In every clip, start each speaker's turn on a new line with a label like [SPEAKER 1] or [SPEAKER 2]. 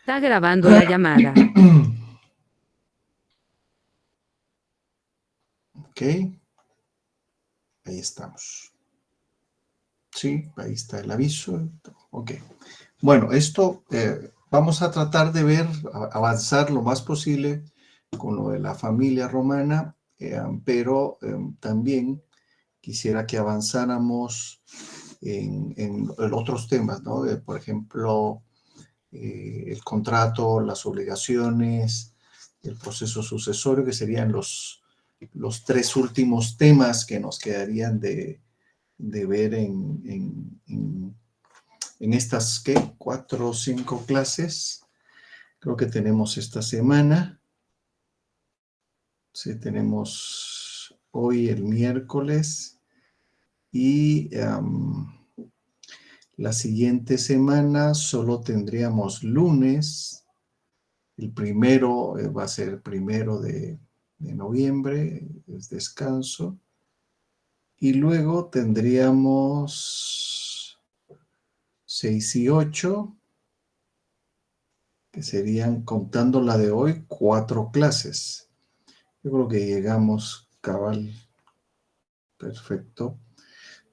[SPEAKER 1] Está grabando la llamada.
[SPEAKER 2] Ok, ahí estamos. Sí, ahí está el aviso. Ok. Bueno, esto vamos a tratar de ver, avanzar lo más posible con lo de la familia romana, pero también quisiera que avanzáramos en otros temas, ¿no? Por ejemplo, el contrato, las obligaciones, el proceso sucesorio, que serían los tres últimos temas que nos quedarían de ver en estas, ¿qué? 4 o 5 clases. Creo que tenemos esta semana. Sí, tenemos hoy el miércoles y la siguiente semana solo tendríamos lunes. El primero va a ser el primero de noviembre, es descanso. Y luego tendríamos 6 y 8, que serían, contando la de hoy, 4 clases. Yo creo que llegamos cabal, perfecto.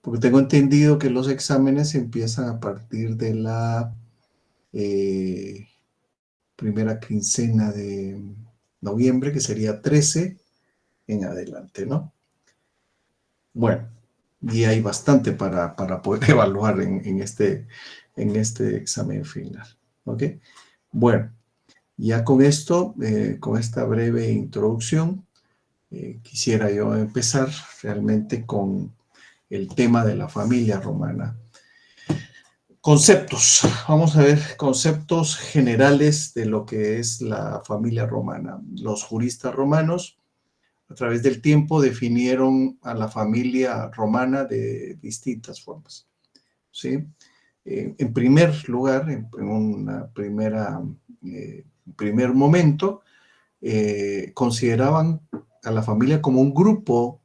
[SPEAKER 2] Porque tengo entendido que los exámenes empiezan a partir de la eh, primera quincena de noviembre, que sería 13 en adelante, ¿no? Bueno, y hay bastante para poder evaluar en este examen final, ¿ok? Bueno, ya con esto, con esta breve introducción, quisiera yo empezar realmente con el tema de la familia romana. Conceptos. Vamos a ver conceptos generales de lo que es la familia romana. Los juristas romanos, a través del tiempo, definieron a la familia romana de distintas formas, ¿sí? En primer lugar, en una primer momento, consideraban a la familia como un grupo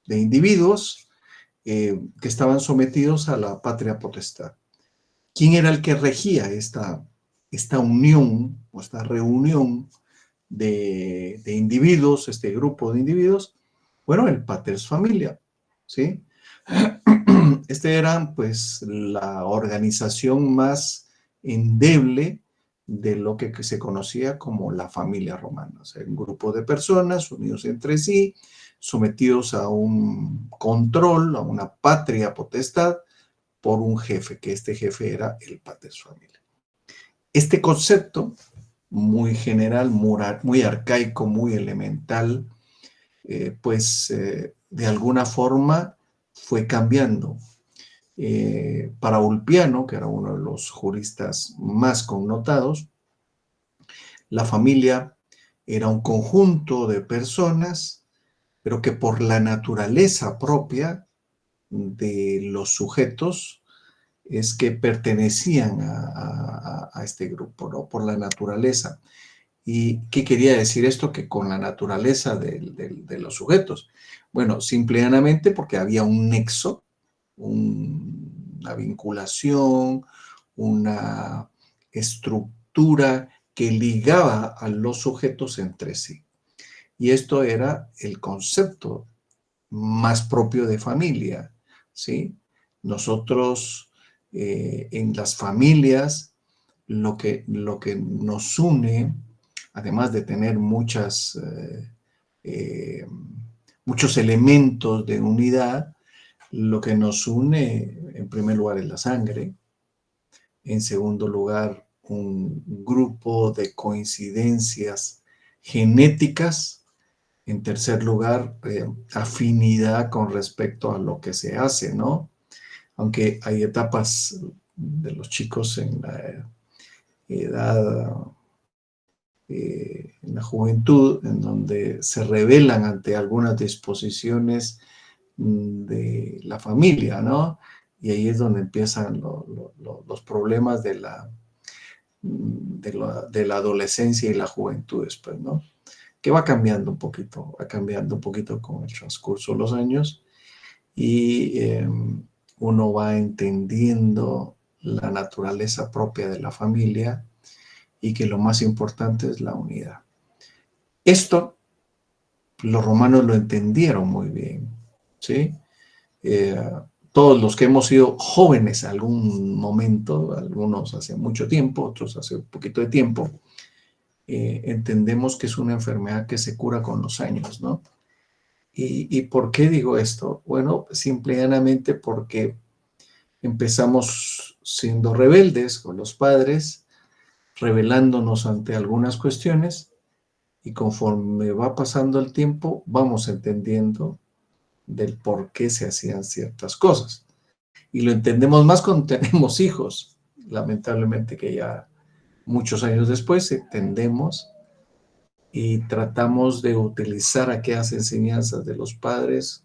[SPEAKER 2] de individuos que estaban sometidos a la patria potestad. ¿Quién era el que regía esta unión o esta reunión de individuos, este grupo de individuos? Bueno, el paters familia, ¿sí? Este era, pues, la organización más endeble de lo que se conocía como la familia romana. O sea, un grupo de personas unidos entre sí, sometidos a un control, a una patria potestad, por un jefe, que este jefe era el paters familia. Este concepto, muy general, muy arcaico, muy elemental, de alguna forma fue cambiando. Para Ulpiano, que era uno de los juristas más connotados, la familia era un conjunto de personas, pero que por la naturaleza propia de los sujetos es que pertenecían a este grupo, ¿no? Por la naturaleza. ¿Y qué quería decir esto? Que con la naturaleza de los sujetos. Bueno, simplemente porque había un nexo, una vinculación, una estructura que ligaba a los sujetos entre sí. Y esto era el concepto más propio de familia, ¿sí? Nosotros en las familias lo que nos une, además de tener eh, muchos elementos de unidad, lo que nos une en primer lugar es la sangre, en segundo lugar un grupo de coincidencias genéticas, en tercer lugar afinidad con respecto a lo que se hace, ¿no? Aunque hay etapas de los chicos en la edad, en la juventud, en donde se rebelan ante algunas disposiciones de la familia, ¿no? Y ahí es donde empiezan los problemas de la adolescencia y la juventud después, ¿no? Que va cambiando un poquito con el transcurso de los años y uno va entendiendo la naturaleza propia de la familia y que lo más importante es la unidad. Esto los romanos lo entendieron muy bien, ¿sí? Eh, todos los que hemos sido jóvenes algún momento, algunos hace mucho tiempo, otros hace un poquito de tiempo, entendemos que es una enfermedad que se cura con los años, ¿no? ¿Y por qué digo esto? Bueno, simple y llanamente porque empezamos siendo rebeldes con los padres, rebelándonos ante algunas cuestiones, y conforme va pasando el tiempo, vamos entendiendo del por qué se hacían ciertas cosas. Y lo entendemos más cuando tenemos hijos. Lamentablemente que ya muchos años después entendemos y tratamos de utilizar aquellas enseñanzas de los padres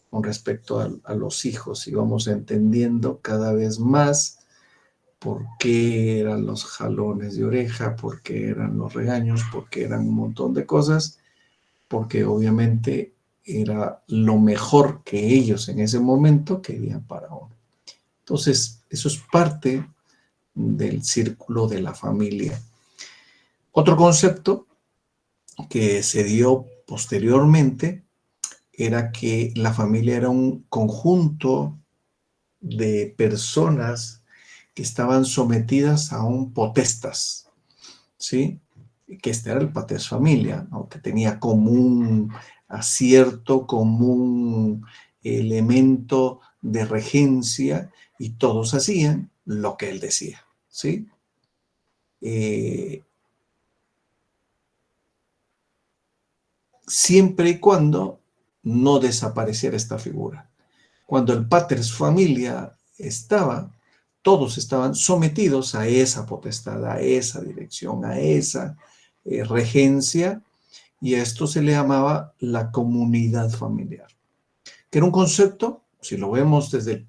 [SPEAKER 2] con respecto a los hijos, y vamos entendiendo cada vez más por qué eran los jalones de oreja, por qué eran los regaños, por qué eran un montón de cosas, porque obviamente era lo mejor que ellos en ese momento querían para uno. Entonces, eso es parte del círculo de la familia. Otro concepto que se dio posteriormente era que la familia era un conjunto de personas que estaban sometidas a un potestas, ¿sí? Que este era el pater familia, ¿no? Que tenía como un acierto, como un elemento de regencia, y todos hacían lo que él decía, ¿sí? Siempre y cuando no desapareciera esta figura. Cuando el pater familia estaba, todos estaban sometidos a esa potestad, a esa dirección, a esa regencia, y a esto se le llamaba la comunidad familiar, que era un concepto, si lo vemos desde el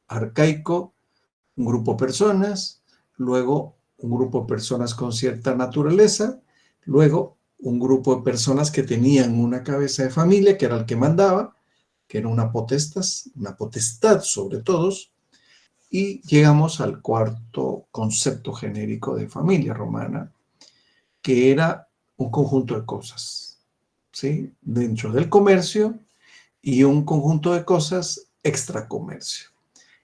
[SPEAKER 2] arcaico, un grupo de personas, luego un grupo de personas con cierta naturaleza, luego un grupo de personas que tenían una cabeza de familia, que era el que mandaba, que era una potestad sobre todos, y llegamos al cuarto concepto genérico de familia romana, que era un conjunto de cosas, ¿sí? Dentro del comercio, y un conjunto de cosas extracomercio,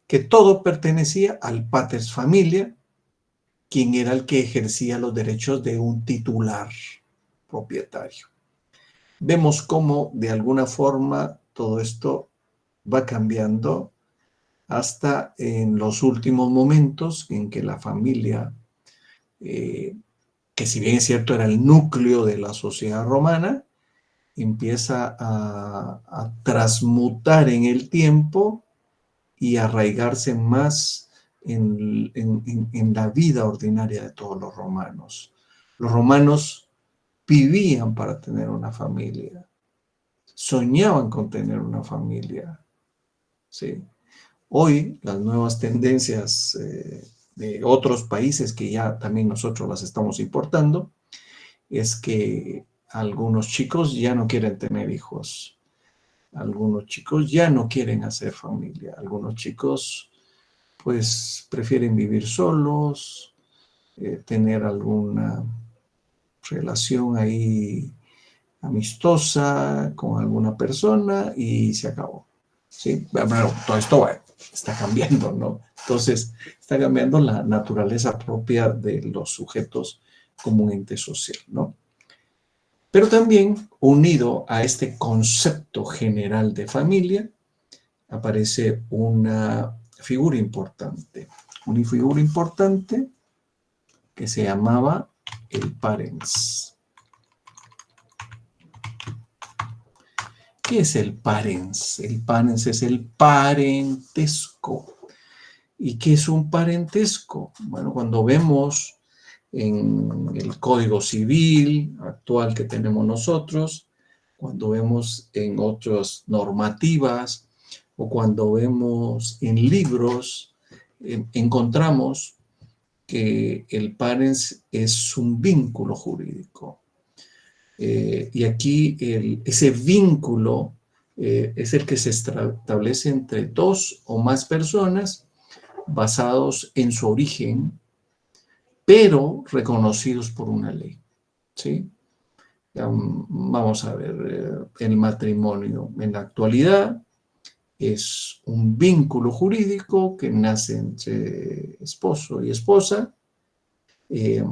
[SPEAKER 2] que todo pertenecía al pater familia, quien era el que ejercía los derechos de un titular propietario. Vemos cómo de alguna forma todo esto va cambiando hasta en los últimos momentos en que la familia, que si bien es cierto era el núcleo de la sociedad romana, empieza a transmutar en el tiempo y arraigarse más en la vida ordinaria de todos los romanos. Los romanos vivían para tener una familia, soñaban con tener una familia, ¿sí? Hoy las nuevas tendencias de otros países, que ya también nosotros las estamos importando, es que algunos chicos ya no quieren tener hijos, algunos chicos ya no quieren hacer familia, algunos chicos pues prefieren vivir solos, tener alguna relación ahí amistosa con alguna persona y se acabó. ¿Sí? Bueno, todo esto está cambiando, ¿no? Entonces, está cambiando la naturaleza propia de los sujetos como un ente social, ¿no? Pero también, unido a este concepto general de familia, aparece una figura importante. Una figura importante que se llamaba el parens. ¿Qué es el parens? El parens es el parentesco. ¿Y qué es un parentesco? Bueno, cuando vemos en el Código Civil actual que tenemos nosotros, cuando vemos en otras normativas o cuando vemos en libros, encontramos que el parens es un vínculo jurídico. Y aquí ese vínculo es el que se establece entre dos o más personas basados en su origen, pero reconocidos por una ley, ¿sí? Vamos a ver, el matrimonio en la actualidad es un vínculo jurídico que nace entre esposo y esposa, eh,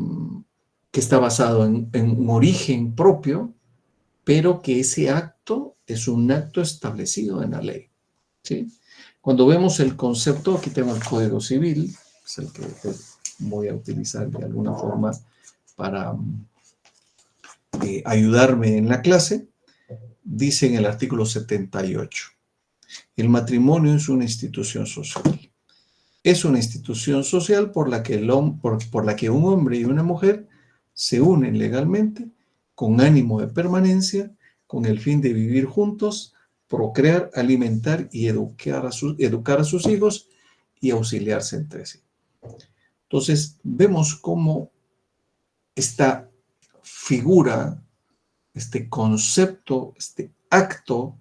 [SPEAKER 2] que está basado en un origen propio, pero que ese acto es un acto establecido en la ley, ¿sí? Cuando vemos el concepto, aquí tengo el Código Civil, es el que voy a utilizar de alguna forma para ayudarme en la clase, dice en el artículo 78, el matrimonio es una institución social. Es una institución social por la que, por la que un hombre y una mujer se unen legalmente con ánimo de permanencia, con el fin de vivir juntos, procrear, alimentar y educar a sus hijos y auxiliarse entre sí. Entonces, vemos cómo esta figura, este concepto, este acto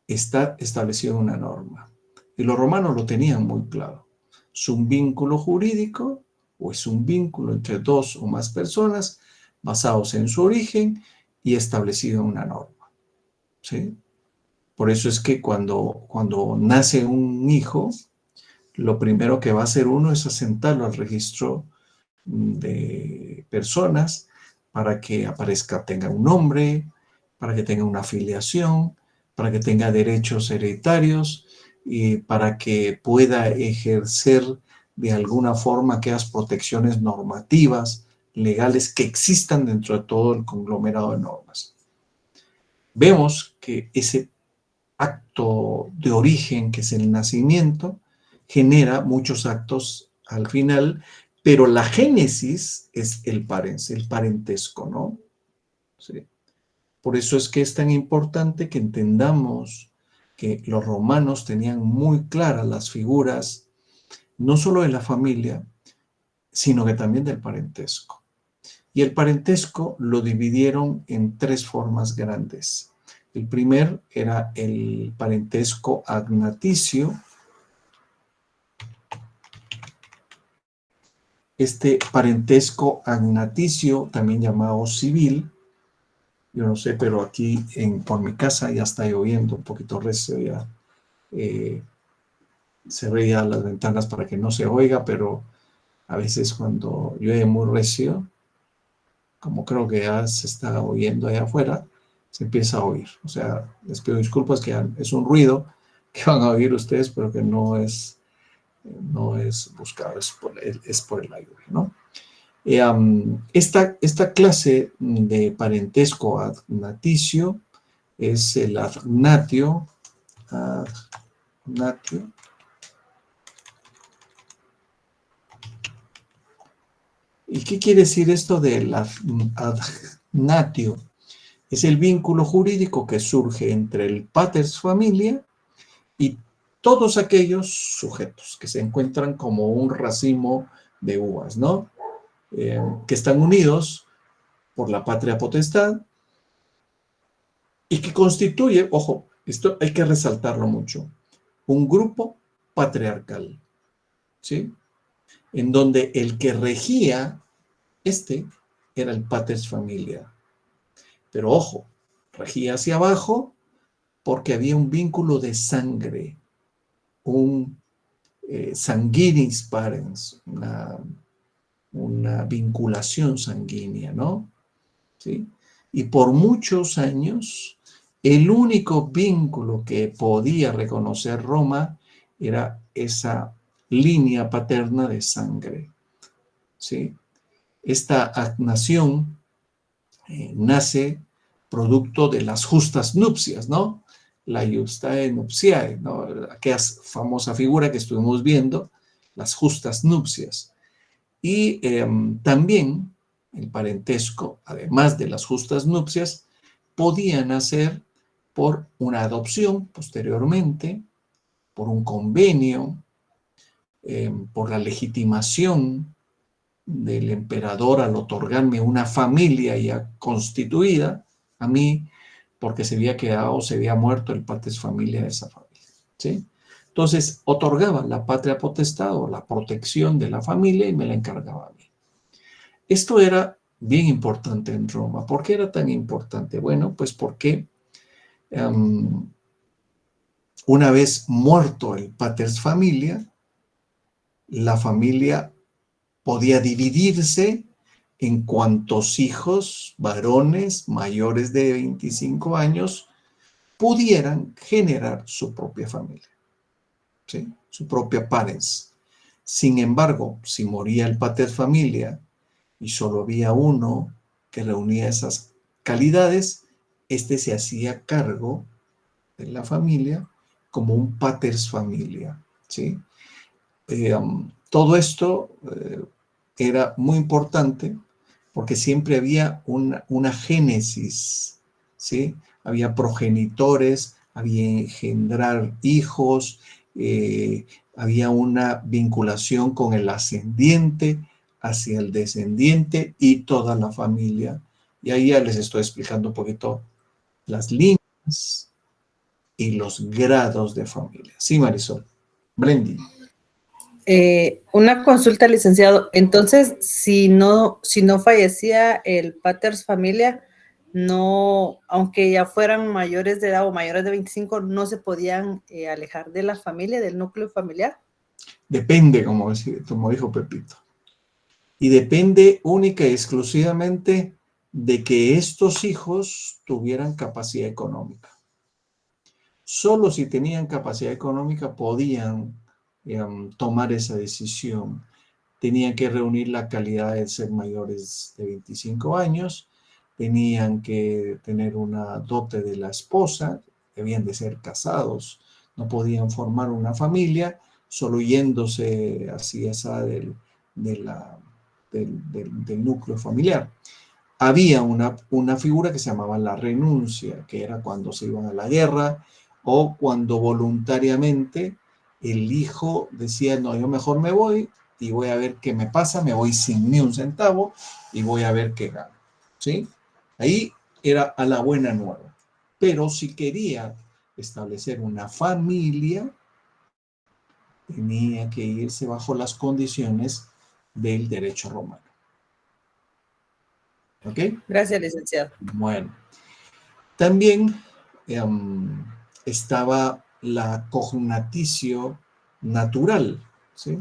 [SPEAKER 2] está establecido en una norma. Y los romanos lo tenían muy claro. Es un vínculo jurídico o es un vínculo entre dos o más personas basados en su origen y establecido en una norma, ¿sí? Por eso es que cuando nace un hijo, lo primero que va a hacer uno es asentarlo al registro de personas para que aparezca, tenga un nombre, para que tenga una afiliación, para que tenga derechos hereditarios y para que pueda ejercer de alguna forma aquellas protecciones normativas, legales que existan dentro de todo el conglomerado de normas. Vemos que ese acto de origen, que es el nacimiento, genera muchos actos al final, pero la génesis es el parentesco, ¿no? Sí. Por eso es que es tan importante que entendamos que los romanos tenían muy claras las figuras, no solo de la familia, sino que también del parentesco. Y el parentesco lo dividieron en tres formas grandes. El primer era el parentesco agnaticio. Este parentesco agnaticio, también llamado civil, yo no sé, pero aquí por mi casa ya está lloviendo un poquito recio ya. Cerré ya las ventanas para que no se oiga, pero a veces cuando llueve muy recio, como creo que ya se está oyendo allá afuera, se empieza a oír. O sea, les pido disculpas que es un ruido que van a oír ustedes, pero que no es buscado, es por el aire, ¿no? Esta clase de parentesco agnaticio es el agnatio. ¿Y qué quiere decir esto del agnatio? Es el vínculo jurídico que surge entre el paters familia y todos aquellos sujetos que se encuentran como un racimo de uvas, ¿no? Que están unidos por la patria potestad y que constituye, ojo, esto hay que resaltarlo mucho, un grupo patriarcal, ¿sí? En donde el que regía era el paters familia. Pero ojo, regía hacia abajo porque había un vínculo de sangre, un sanguinis parens, una vinculación sanguínea, ¿no? ¿Sí? Y por muchos años, el único vínculo que podía reconocer Roma era esa línea paterna de sangre, ¿sí? Esta agnación nace producto de las justas nupcias, ¿no? La iustae nuptiae, ¿no? Aquella famosa figura que estuvimos viendo, las justas nupcias. Y también el parentesco, además de las justas nupcias, podía nacer por una adopción posteriormente, por un convenio, por la legitimación del emperador al otorgarme una familia ya constituida a mí, porque se había quedado, se había muerto el patres familia de esa familia, ¿sí? Entonces, otorgaba la patria potestad o la protección de la familia y me la encargaba a mí. Esto era bien importante en Roma. ¿Por qué era tan importante? Bueno, pues porque una vez muerto el paters familia, la familia podía dividirse en cuantos hijos varones mayores de 25 años pudieran generar su propia familia, ¿sí? Su propia parens. Sin embargo, si moría el pater familia y solo había uno que reunía esas calidades, este se hacía cargo de la familia como un paters familia, ¿sí? Todo esto era muy importante porque siempre había una génesis, ¿sí? Había progenitores, había engendrar hijos, había una vinculación con el ascendiente hacia el descendiente y toda la familia. Y ahí ya les estoy explicando un poquito las líneas y los grados de familia. Sí, Marisol. Blendy.
[SPEAKER 1] Una consulta, licenciado. Entonces, si no fallecía el paters familia, no, aunque ya fueran mayores de edad o mayores de 25, no se podían alejar de la familia, del núcleo familiar.
[SPEAKER 2] Depende, como dijo Pepito. Y depende única y exclusivamente de que estos hijos tuvieran capacidad económica. Solo si tenían capacidad económica podían tomar esa decisión. Tenían que reunir la calidad de ser mayores de 25 años, tenían que tener una dote de la esposa, debían de ser casados, no podían formar una familia solo yéndose así esa del núcleo familiar. Había una figura que se llamaba la renuncia, que era cuando se iban a la guerra o cuando voluntariamente el hijo decía, no, yo mejor me voy y voy a ver qué me pasa, me voy sin ni un centavo y voy a ver qué gano. ¿Sí? Ahí era a la buena nueva. Pero si quería establecer una familia, tenía que irse bajo las condiciones del derecho romano. ¿Ok?
[SPEAKER 1] Gracias, licenciado.
[SPEAKER 2] Bueno. También estaba la cognatio natural, ¿sí?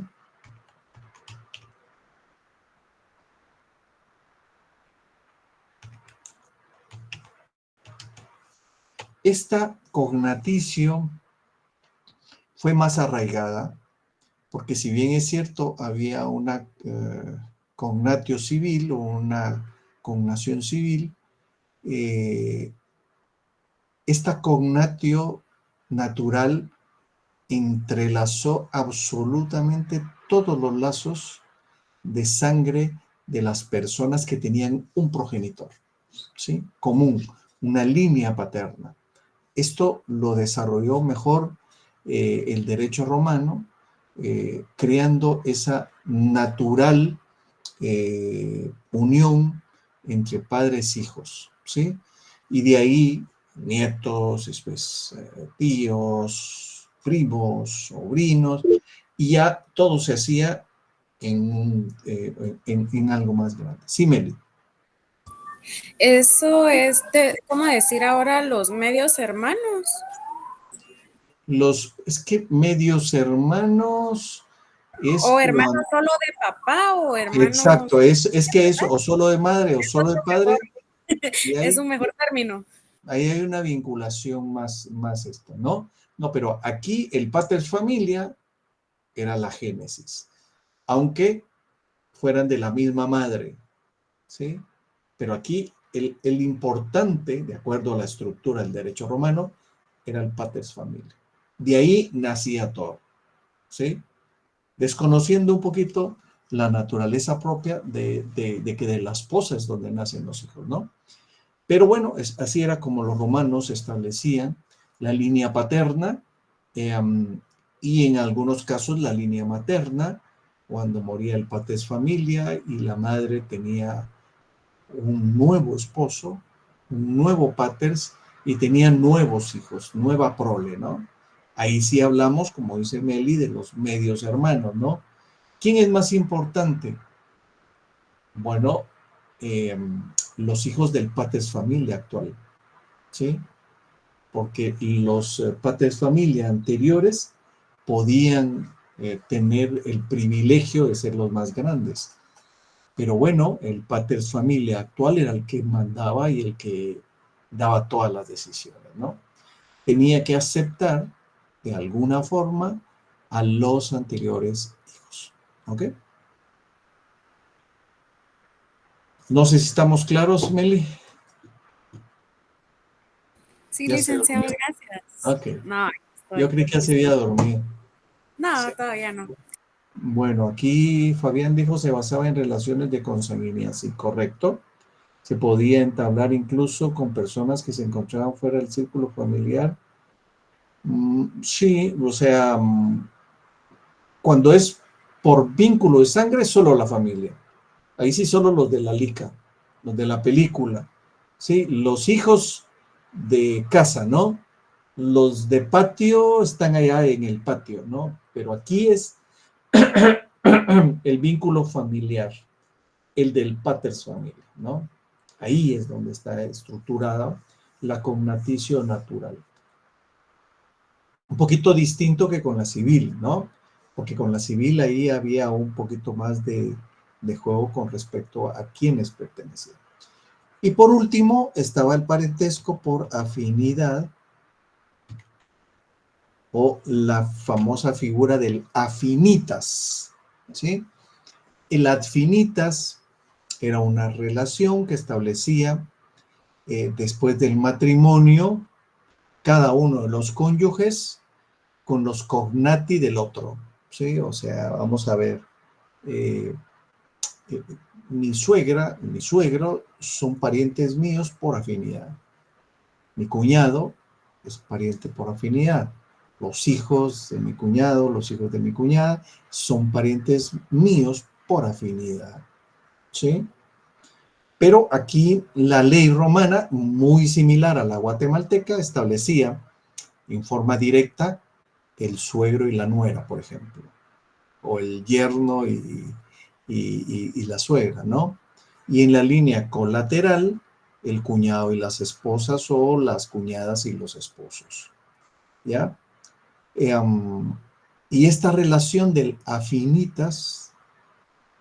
[SPEAKER 2] Esta cognatio fue más arraigada, porque si bien es cierto, había una cognatio civil o una cognación civil, esta cognatio natural entrelazó absolutamente todos los lazos de sangre de las personas que tenían un progenitor, ¿sí? Común, una línea paterna. Esto lo desarrolló mejor el derecho romano, creando esa natural unión entre padres e hijos, ¿sí? Y de ahí nietos, después tíos, primos, sobrinos, y ya todo se hacía en algo más grande. Sí, Meli.
[SPEAKER 3] Eso es, ¿cómo decir ahora? Los medios hermanos.
[SPEAKER 2] Es que medios hermanos es
[SPEAKER 3] O hermanos
[SPEAKER 2] cuando,
[SPEAKER 3] solo de papá o hermanos.
[SPEAKER 2] exacto, es que eso, o solo de madre o
[SPEAKER 3] Es
[SPEAKER 2] solo de
[SPEAKER 3] otro mejor,
[SPEAKER 2] padre, y
[SPEAKER 3] es un mejor término.
[SPEAKER 2] ahí hay una vinculación más esto, ¿no? No, pero aquí el pater familia era la génesis, aunque fueran de la misma madre, ¿sí? Pero aquí el importante, de acuerdo a la estructura del derecho romano, era el pater familia. De ahí nacía todo, ¿sí? Desconociendo un poquito la naturaleza propia de que de la esposa es donde nacen los hijos, ¿no? Pero bueno, así era como los romanos establecían la línea paterna eh, y en algunos casos la línea materna, cuando moría el pater familia y la madre tenía un nuevo esposo, un nuevo paters y tenía nuevos hijos, nueva prole, ¿no? Ahí sí hablamos, como dice Meli, de los medios hermanos, ¿no? ¿Quién es más importante? Bueno, eh, los hijos del pater familia actual, ¿sí? Porque los pater familia anteriores podían tener el privilegio de ser los más grandes. Pero bueno, el pater familia actual era el que mandaba y el que daba todas las decisiones, ¿no? Tenía que aceptar de alguna forma a los anteriores hijos, ¿ok? No sé si estamos claros, Meli.
[SPEAKER 3] Sí,
[SPEAKER 2] Ya se
[SPEAKER 3] licenciado,
[SPEAKER 2] durmió.
[SPEAKER 3] gracias.
[SPEAKER 2] Ok.
[SPEAKER 3] No,
[SPEAKER 2] Yo
[SPEAKER 3] estoy
[SPEAKER 2] creí que se
[SPEAKER 3] lista.
[SPEAKER 2] había dormido. Sí.
[SPEAKER 3] No, todavía no.
[SPEAKER 2] Bueno, aquí Fabián dijo se basaba en relaciones de consanguinidad, sí, correcto. Se podía entablar incluso con personas que se encontraban fuera del círculo familiar. Sí, o sea, cuando es por vínculo de sangre, solo la familia. Ahí sí solo los de la lica, los de la película. Sí, los hijos de casa, ¿no? Los de patio están allá en el patio, ¿no? Pero aquí es el vínculo familiar, el del pater familia, ¿no? Ahí es donde está estructurada la cognatio natural. Un poquito distinto que con la civil, ¿no? Porque con la civil ahí había un poquito más de juego con respecto a quiénes pertenecían. Y por último estaba el parentesco por afinidad o la famosa figura del afinitas, ¿sí? El afinitas era una relación que establecía después del matrimonio cada uno de los cónyuges con los cognati del otro, ¿sí? O sea, vamos a ver, eh, eh, mi suegra y mi suegro son parientes míos por afinidad. Mi cuñado es pariente por afinidad. Los hijos de mi cuñado, los hijos de mi cuñada son parientes míos por afinidad, ¿sí? Pero aquí la ley romana, muy similar a la guatemalteca, establecía en forma directa el suegro y la nuera, por ejemplo, o el yerno y la suegra, ¿no? Y en la línea colateral, el cuñado y las esposas o las cuñadas y los esposos, ¿ya? Y esta relación del afinitas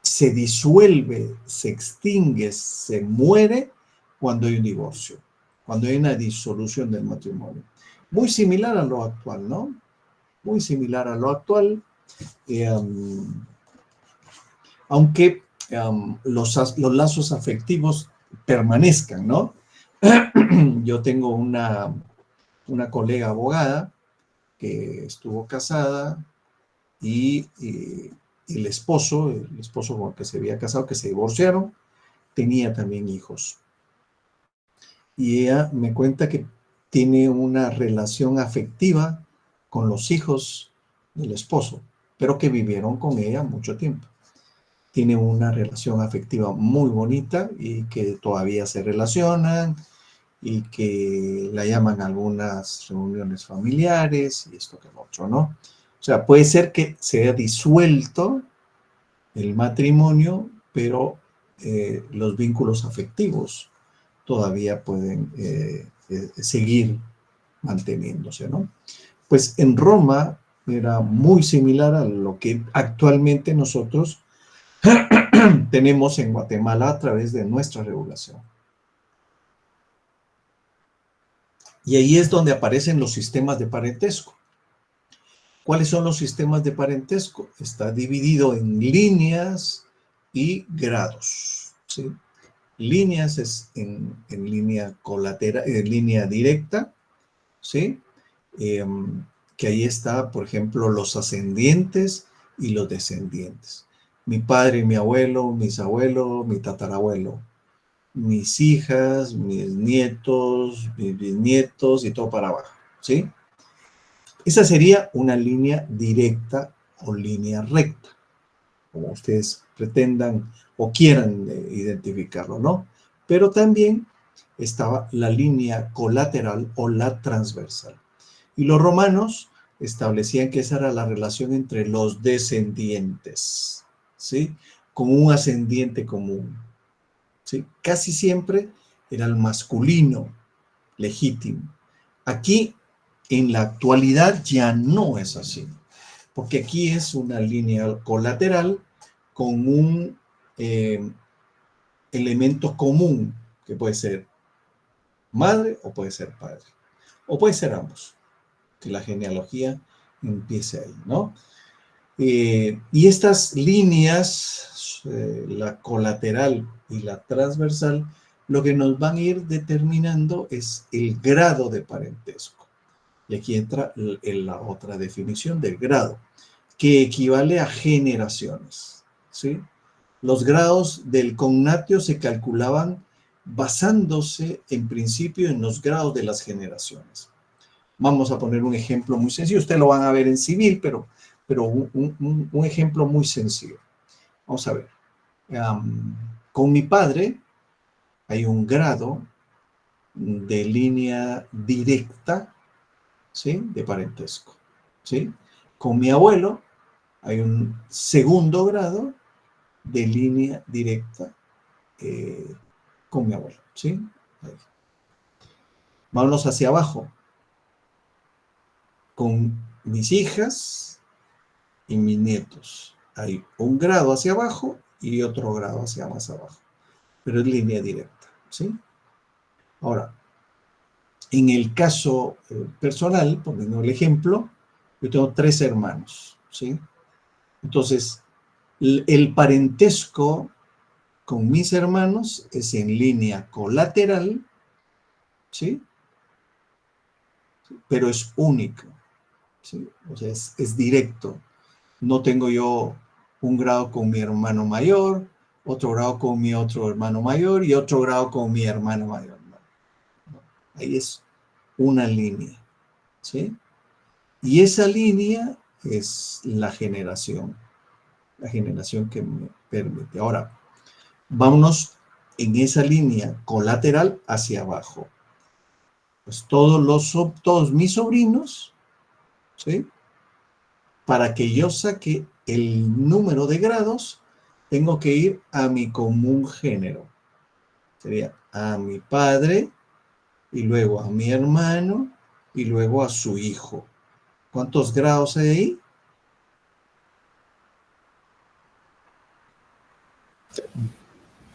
[SPEAKER 2] se disuelve, se extingue, se muere cuando hay un divorcio, cuando hay una disolución del matrimonio. Muy similar a lo actual, ¿no? Muy similar a lo actual, aunque los lazos afectivos permanezcan, ¿no? Yo tengo una colega abogada que estuvo casada y el esposo con el que se había casado, que se divorciaron, tenía también hijos. Y ella me cuenta que tiene una relación afectiva con los hijos del esposo, pero que vivieron con ella mucho tiempo. Tiene una relación afectiva muy bonita y que todavía se relacionan y que la llaman a algunas reuniones familiares y esto que lo otro, ¿no? O sea, puede ser que se haya disuelto el matrimonio, pero los vínculos afectivos todavía pueden seguir manteniéndose, ¿no? Pues en Roma era muy similar a lo que actualmente nosotros tenemos en Guatemala a través de nuestra regulación. Y ahí es donde aparecen los sistemas de parentesco. ¿Cuáles son los sistemas de parentesco? Está dividido en líneas y grados, ¿sí? Líneas es en línea colateral, en línea directa, ¿sí? Que ahí está, por ejemplo, los ascendientes y los descendientes. Mi padre, mi abuelo, mis abuelos, mi tatarabuelo, mis hijas, mis nietos, mis bisnietos y todo para abajo, ¿sí? Esa sería una línea directa o línea recta, como ustedes pretendan o quieran identificarlo, ¿no? Pero también estaba la línea colateral o la transversal. Y los romanos establecían que esa era la relación entre los descendientes, ¿sí? con un ascendiente común, ¿sí? Casi siempre era el masculino legítimo. Aquí, en la actualidad, ya no es así, porque aquí es una línea colateral con un elemento común, que puede ser madre o puede ser padre, o puede ser ambos, que la genealogía empiece ahí, ¿no? Y estas líneas, la colateral y la transversal, lo que nos van a ir determinando es el grado de parentesco. Y aquí entra la otra definición del grado, que equivale a generaciones, ¿sí? Los grados del cognatio se calculaban basándose en principio en los grados de las generaciones. Vamos a poner un ejemplo muy sencillo. Ustedes lo van a ver en civil, pero un ejemplo muy sencillo. Vamos a ver. Con mi padre hay un grado de línea directa, ¿sí? De parentesco, ¿sí? Con mi abuelo hay un segundo grado de línea directa con mi abuelo, ¿sí? Ahí. Vámonos hacia abajo. Con mis hijas y mis nietos. Hay un grado hacia abajo y otro grado hacia más abajo. Pero es línea directa, ¿sí? Ahora, en el caso personal, poniendo el ejemplo, yo tengo 3 hermanos, ¿sí? Entonces, el parentesco con mis hermanos es en línea colateral, ¿sí? Pero es único, ¿sí? O sea, es directo. No tengo yo un grado con mi hermano mayor, otro grado con mi otro hermano mayor y otro grado con mi hermano mayor. No. Ahí es una línea, ¿sí? Y esa línea es la generación que me permite. Ahora, vámonos en esa línea colateral hacia abajo. Pues todos mis sobrinos, ¿sí? Para que yo saque el número de grados, tengo que ir a mi común género. Sería a mi padre, y luego a mi hermano, y luego a su hijo. ¿Cuántos grados hay ahí?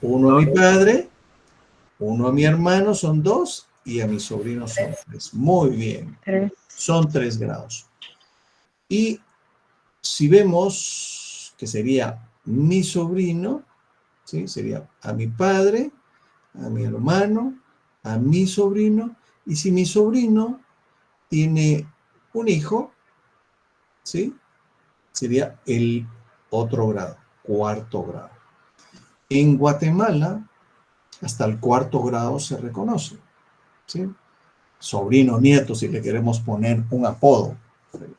[SPEAKER 2] Uno a mi padre, uno a mi hermano, son 2, y a mi sobrino son 3. Muy bien,
[SPEAKER 4] 3.
[SPEAKER 2] son 3 grados. Y si vemos que sería mi sobrino, ¿sí? Sería a mi padre, a mi hermano, a mi sobrino, y si mi sobrino tiene un hijo, ¿sí? Sería el otro grado, cuarto grado. En Guatemala, hasta el cuarto grado se reconoce, ¿sí? Sobrino, nieto, si le queremos poner un apodo,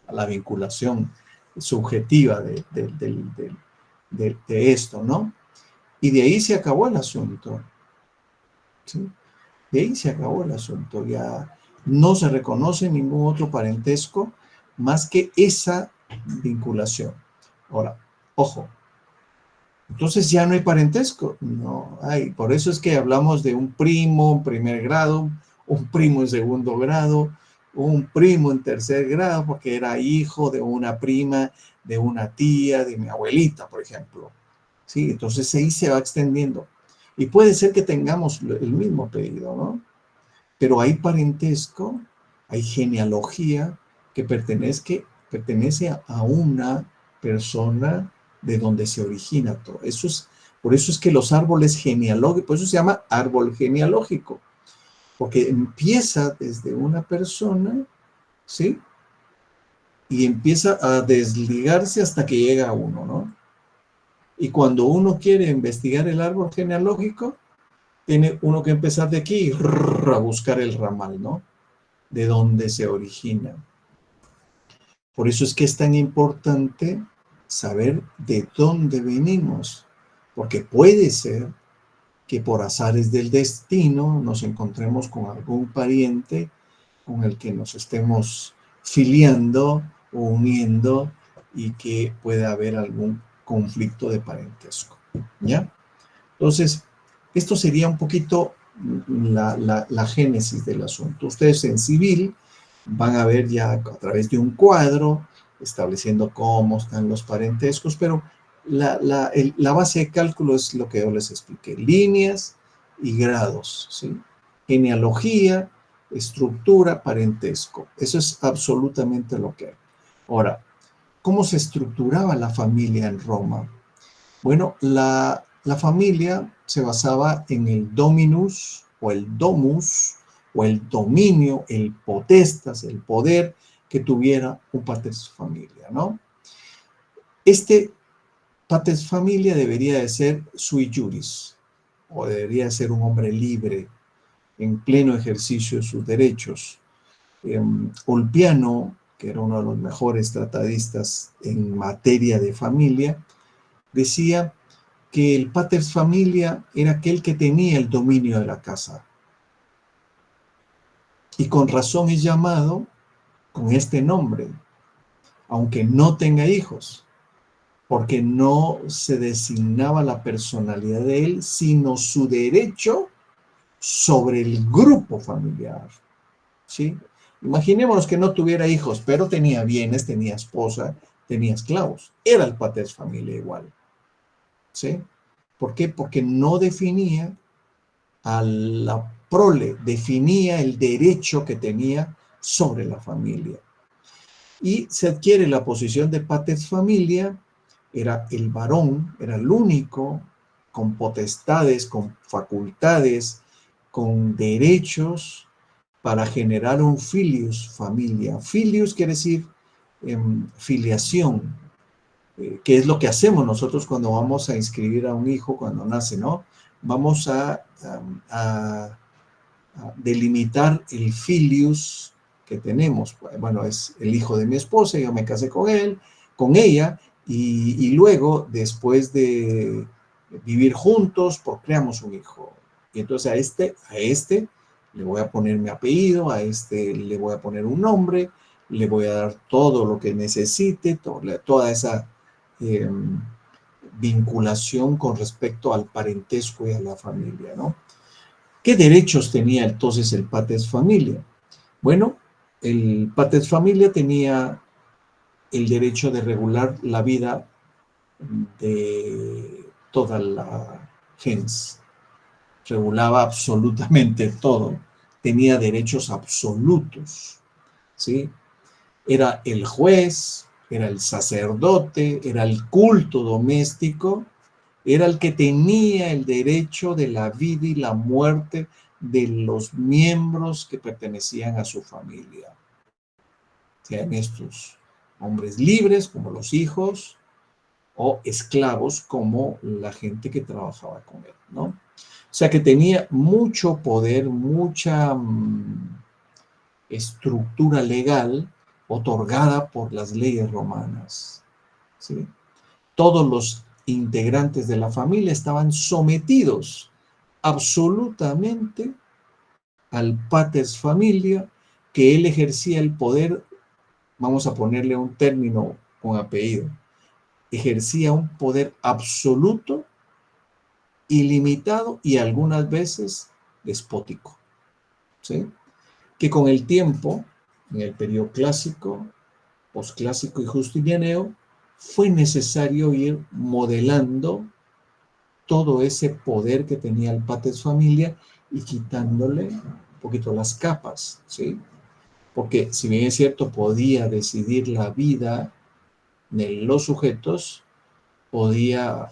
[SPEAKER 2] a la vinculación subjetiva de esto, ¿no? Y de ahí se acabó el asunto, ¿sí? De ahí se acabó el asunto. Ya no se reconoce ningún otro parentesco más que esa vinculación. Ahora, ojo, entonces ya no hay parentesco. No hay. Por eso es que hablamos de un primo en primer grado, un primo en segundo grado, un primo en tercer grado, porque era hijo de una prima, de una tía, de mi abuelita, por ejemplo. Sí, entonces ahí se va extendiendo. Y puede ser que tengamos el mismo apellido, ¿no? Pero hay parentesco, hay genealogía que pertenece a una persona de donde se origina todo. Por eso es que los árboles genealógicos, por eso se llama árbol genealógico, porque empieza desde una persona, ¿sí? Y empieza a desligarse hasta que llega a uno, ¿no? Y cuando uno quiere investigar el árbol genealógico, tiene uno que empezar de aquí y a buscar el ramal, ¿no? De dónde se origina. Por eso es que es tan importante saber de dónde venimos, porque puede ser que por azares del destino nos encontremos con algún pariente con el que nos estemos filiando o uniendo y que pueda haber algún conflicto de parentesco. ¿ya? Entonces, esto sería un poquito la génesis del asunto. Ustedes en civil van a ver ya a través de un cuadro, estableciendo cómo están los parentescos, pero la base de cálculo es lo que yo les expliqué, líneas y grados, ¿sí? Genealogía, estructura, parentesco. Eso es absolutamente lo que hay. Ahora, ¿cómo se estructuraba la familia en Roma? Bueno, la familia se basaba en el dominus o el domus o el dominio, el potestas, el poder que tuviera un pater familia, ¿no? Este pater familia debería de ser sui juris, o debería de ser un hombre libre, en pleno ejercicio de sus derechos. Ulpiano, que era uno de los mejores tratadistas en materia de familia, decía que el pater familia era aquel que tenía el dominio de la casa. Y con razón es llamado con este nombre, aunque no tenga hijos, porque no se designaba la personalidad de él, sino su derecho sobre el grupo familiar, ¿sí? Imaginémonos que no tuviera hijos, pero tenía bienes, tenía esposa, tenía esclavos. Era el pater familia igual, ¿sí? ¿Por qué? Porque no definía a la prole, definía el derecho que tenía sobre la familia. Y se adquiere la posición de pater familia, era el varón, era el único con potestades, con facultades, con derechos para generar un filius familia. Filius quiere decir filiación, que es lo que hacemos nosotros cuando vamos a inscribir a un hijo cuando nace, ¿no? Vamos a delimitar el filius que tenemos. Bueno, es el hijo de mi esposa, yo me casé con él, con ella, y luego, después de vivir juntos, procreamos un hijo. Y entonces a este le voy a poner mi apellido, a este le voy a poner un nombre, le voy a dar todo lo que necesite, toda esa vinculación con respecto al parentesco y a la familia, ¿no? ¿Qué derechos tenía entonces el pater familia? Bueno, el pater familia tenía el derecho de regular la vida de toda la gens. Regulaba absolutamente todo. Tenía derechos absolutos, ¿sí? Era el juez, era el sacerdote, era el culto doméstico, era el que tenía el derecho de la vida y la muerte de los miembros que pertenecían a su familia. Sean estos hombres libres como los hijos o esclavos como la gente que trabajaba con él, ¿no? O sea que tenía mucho poder, mucha estructura legal otorgada por las leyes romanas, ¿sí? Todos los integrantes de la familia estaban sometidos absolutamente al pater familia, que él ejercía el poder, vamos a ponerle un término con apellido, ejercía un poder absoluto, ilimitado y algunas veces despótico, ¿sí? Que con el tiempo, en el periodo clásico, posclásico y justinianeo, fue necesario ir modelando todo ese poder que tenía el pater familia y quitándole un poquito las capas, ¿sí? Porque si bien es cierto, podía decidir la vida de los sujetos, podía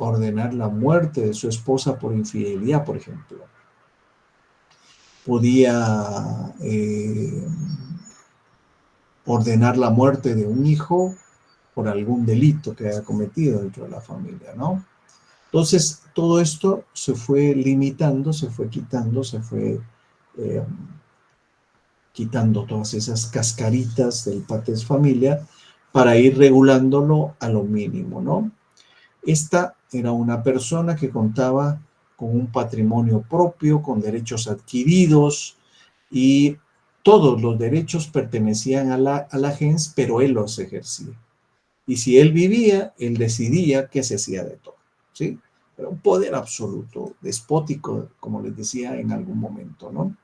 [SPEAKER 2] ordenar la muerte de su esposa por infidelidad, por ejemplo. Podía ordenar la muerte de un hijo por algún delito que haya cometido dentro de la familia, ¿no? Entonces, todo esto se fue limitando, se fue quitando, se fue quitando todas esas cascaritas del pater familia para ir regulándolo a lo mínimo, ¿no? Esta era una persona que contaba con un patrimonio propio, con derechos adquiridos, y todos los derechos pertenecían a la gens, pero él los ejercía. Y si él vivía, él decidía qué se hacía de todo, ¿sí? Era un poder absoluto, despótico, como les decía en algún momento, ¿no?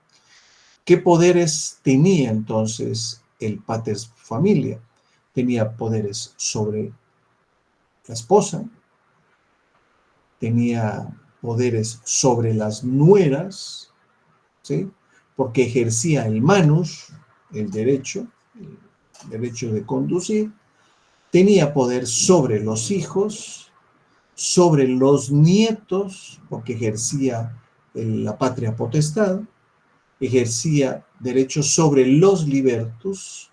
[SPEAKER 2] ¿Qué poderes tenía entonces el pater familia? Tenía poderes sobre la esposa, tenía poderes sobre las nueras, ¿sí? Porque ejercía el manus, el derecho de conducir, tenía poder sobre los hijos, sobre los nietos, porque ejercía la patria potestad, ejercía derechos sobre los libertus,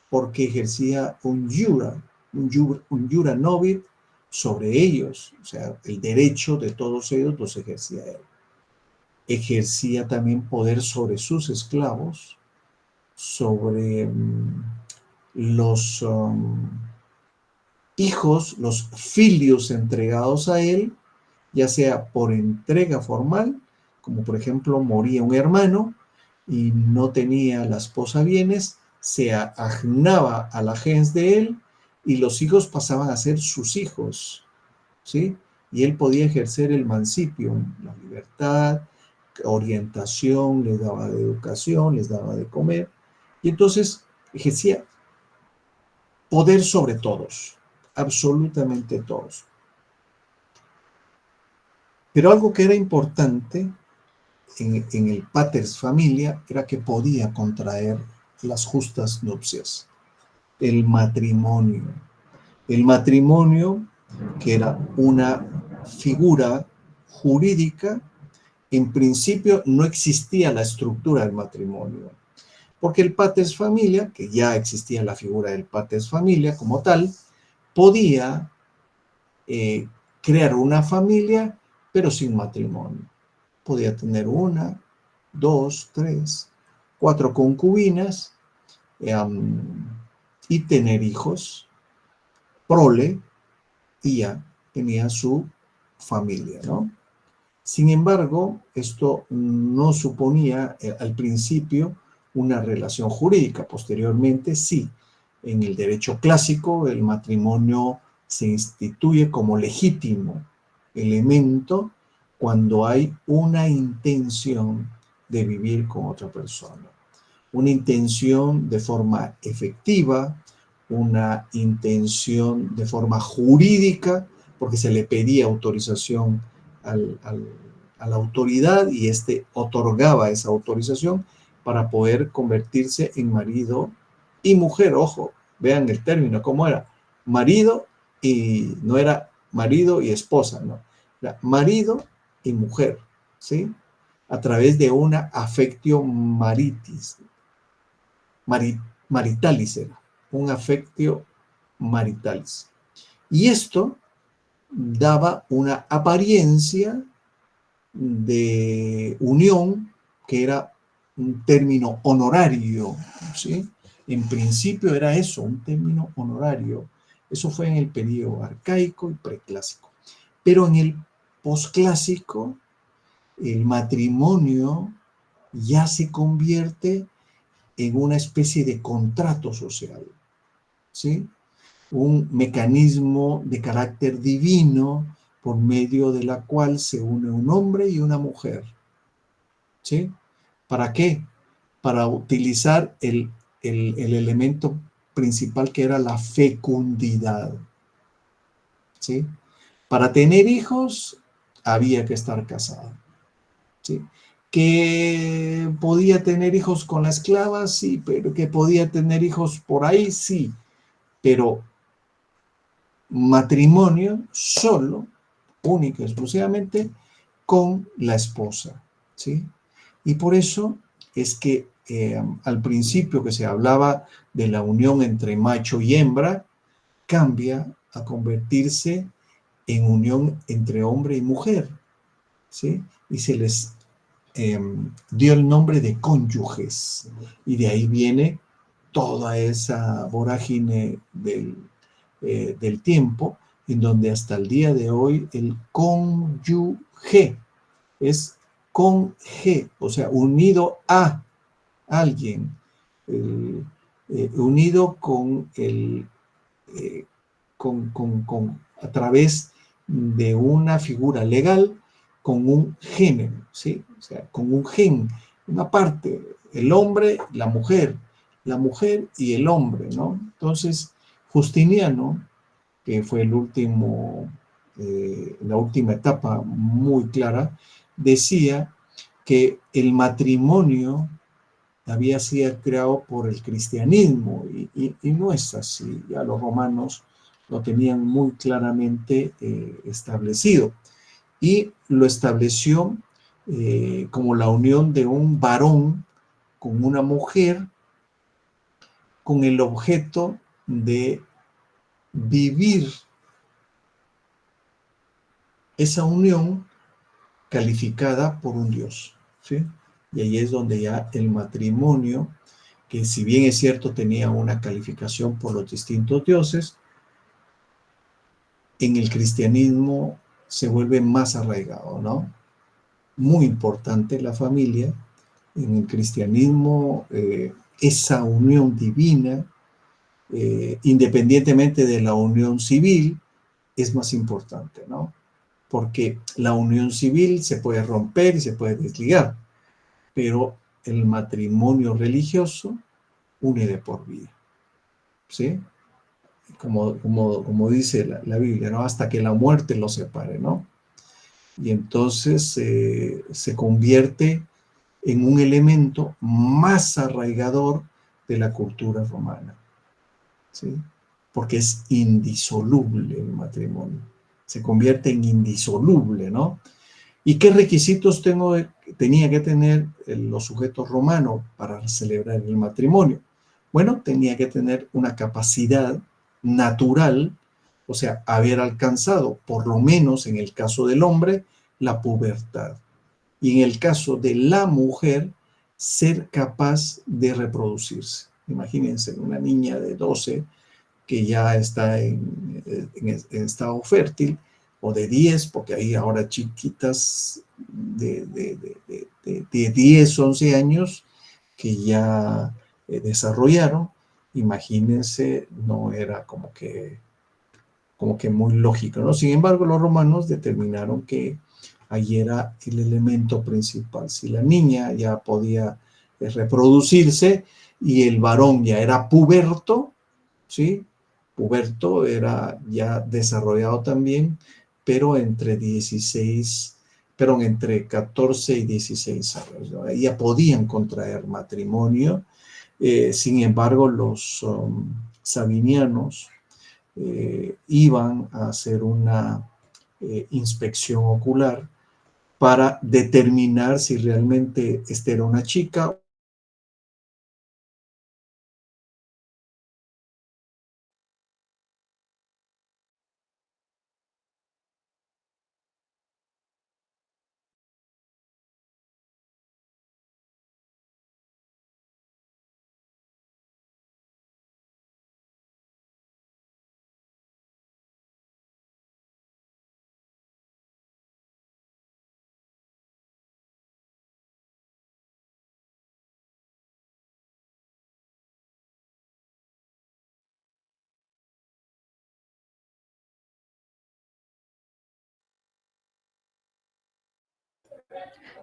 [SPEAKER 2] porque ejercía un jura novit sobre ellos, o sea, el derecho de todos ellos los ejercía él. Ejercía también poder sobre sus esclavos, sobre los hijos, los filios entregados a él, ya sea por entrega formal, como por ejemplo moría un hermano y no tenía la esposa bienes, se agnaba a la gens de él y los hijos pasaban a ser sus hijos, ¿sí? Y él podía ejercer el mancipio, la libertad, orientación, les daba de educación, les daba de comer, y entonces ejercía poder sobre todos, absolutamente todos. Pero algo que era importante en el paters familia era que podía contraer las justas nupcias, el matrimonio. El matrimonio, que era una figura jurídica, en principio no existía la estructura del matrimonio, porque el paters familia, que ya existía la figura del paters familia como tal, podía crear una familia, pero sin matrimonio. Podía tener una, dos, tres, cuatro concubinas y tener hijos, prole, y ya tenía su familia, ¿no? Sin embargo, esto no suponía al principio una relación jurídica. Posteriormente, sí. En el derecho clásico, el matrimonio se instituye como legítimo elemento cuando hay una intención de vivir con otra persona. Una intención de forma efectiva, una intención de forma jurídica, porque se le pedía autorización a la autoridad y éste otorgaba esa autorización para poder convertirse en marido y mujer. Ojo, vean el término, ¿cómo era? Marido y no era marido y esposa, no. Era marido y mujer, ¿sí? A través de una affectio maritis, maritalis era, un affectio maritalis. Y esto daba una apariencia de unión que era un término honorario, ¿sí? En principio era eso, un término honorario. Eso fue en el periodo arcaico y preclásico. Pero en el posclásico, el matrimonio ya se convierte en una especie de contrato social, ¿sí? Un mecanismo de carácter divino por medio de la cual se une un hombre y una mujer, ¿sí? ¿Para qué? Para utilizar el elemento principal que era la fecundidad, ¿sí? Para tener hijos había que estar casado, ¿sí? Que podía tener hijos con la esclava, sí, pero que podía tener hijos por ahí, sí, pero matrimonio solo, única y exclusivamente, con la esposa, ¿sí? Y por eso es que al principio que se hablaba de la unión entre macho y hembra, cambia a convertirse en unión entre hombre y mujer, ¿sí? Y se les dio el nombre de cónyuges, y de ahí viene toda esa vorágine del tiempo, en donde hasta el día de hoy el cónyuge es con G, o sea, unido a alguien, unido con el, a través de una figura legal con un género, ¿sí? O sea, con un gen, una parte, el hombre, la mujer y el hombre, ¿no? Entonces, Justiniano, que fue el último, la última etapa muy clara, decía que el matrimonio había sido creado por el cristianismo y no es así. Ya los romanos lo tenían muy claramente establecido y lo estableció como la unión de un varón con una mujer con el objeto de vivir esa unión calificada por un Dios, ¿sí? Y ahí es donde ya el matrimonio, que si bien es cierto tenía una calificación por los distintos dioses, en el cristianismo se vuelve más arraigado, ¿no? Muy importante la familia. En el cristianismo, esa unión divina, independientemente de la unión civil, es más importante, ¿no? Porque la unión civil se puede romper y se puede desligar, pero el matrimonio religioso une de por vida, ¿sí? Como dice la Biblia, ¿no? Hasta que la muerte los separe, ¿no? Y entonces se convierte en un elemento más arraigador de la cultura romana, ¿sí? Porque es indisoluble el matrimonio, se convierte en indisoluble, ¿no? ¿Y qué requisitos tenía que tener los sujetos romanos para celebrar el matrimonio? Bueno, tenía que tener una capacidad natural, o sea, haber alcanzado, por lo menos en el caso del hombre, la pubertad. Y en el caso de la mujer, ser capaz de reproducirse. Imagínense, una niña de 12 que ya está en estado fértil, o de 10, porque hay ahora chiquitas de 10, 11 años que ya desarrollaron. Imagínense, no era como que muy lógico, ¿no? Sin embargo, los romanos determinaron que ahí era el elemento principal. Si la niña ya podía reproducirse y el varón ya era puberto, ¿sí? Puberto era ya desarrollado también, pero entre 14 y 16 años, ¿no? Ya podían contraer matrimonio. Sin embargo, los sabinianos iban a hacer una inspección ocular para determinar si realmente esta era una chica.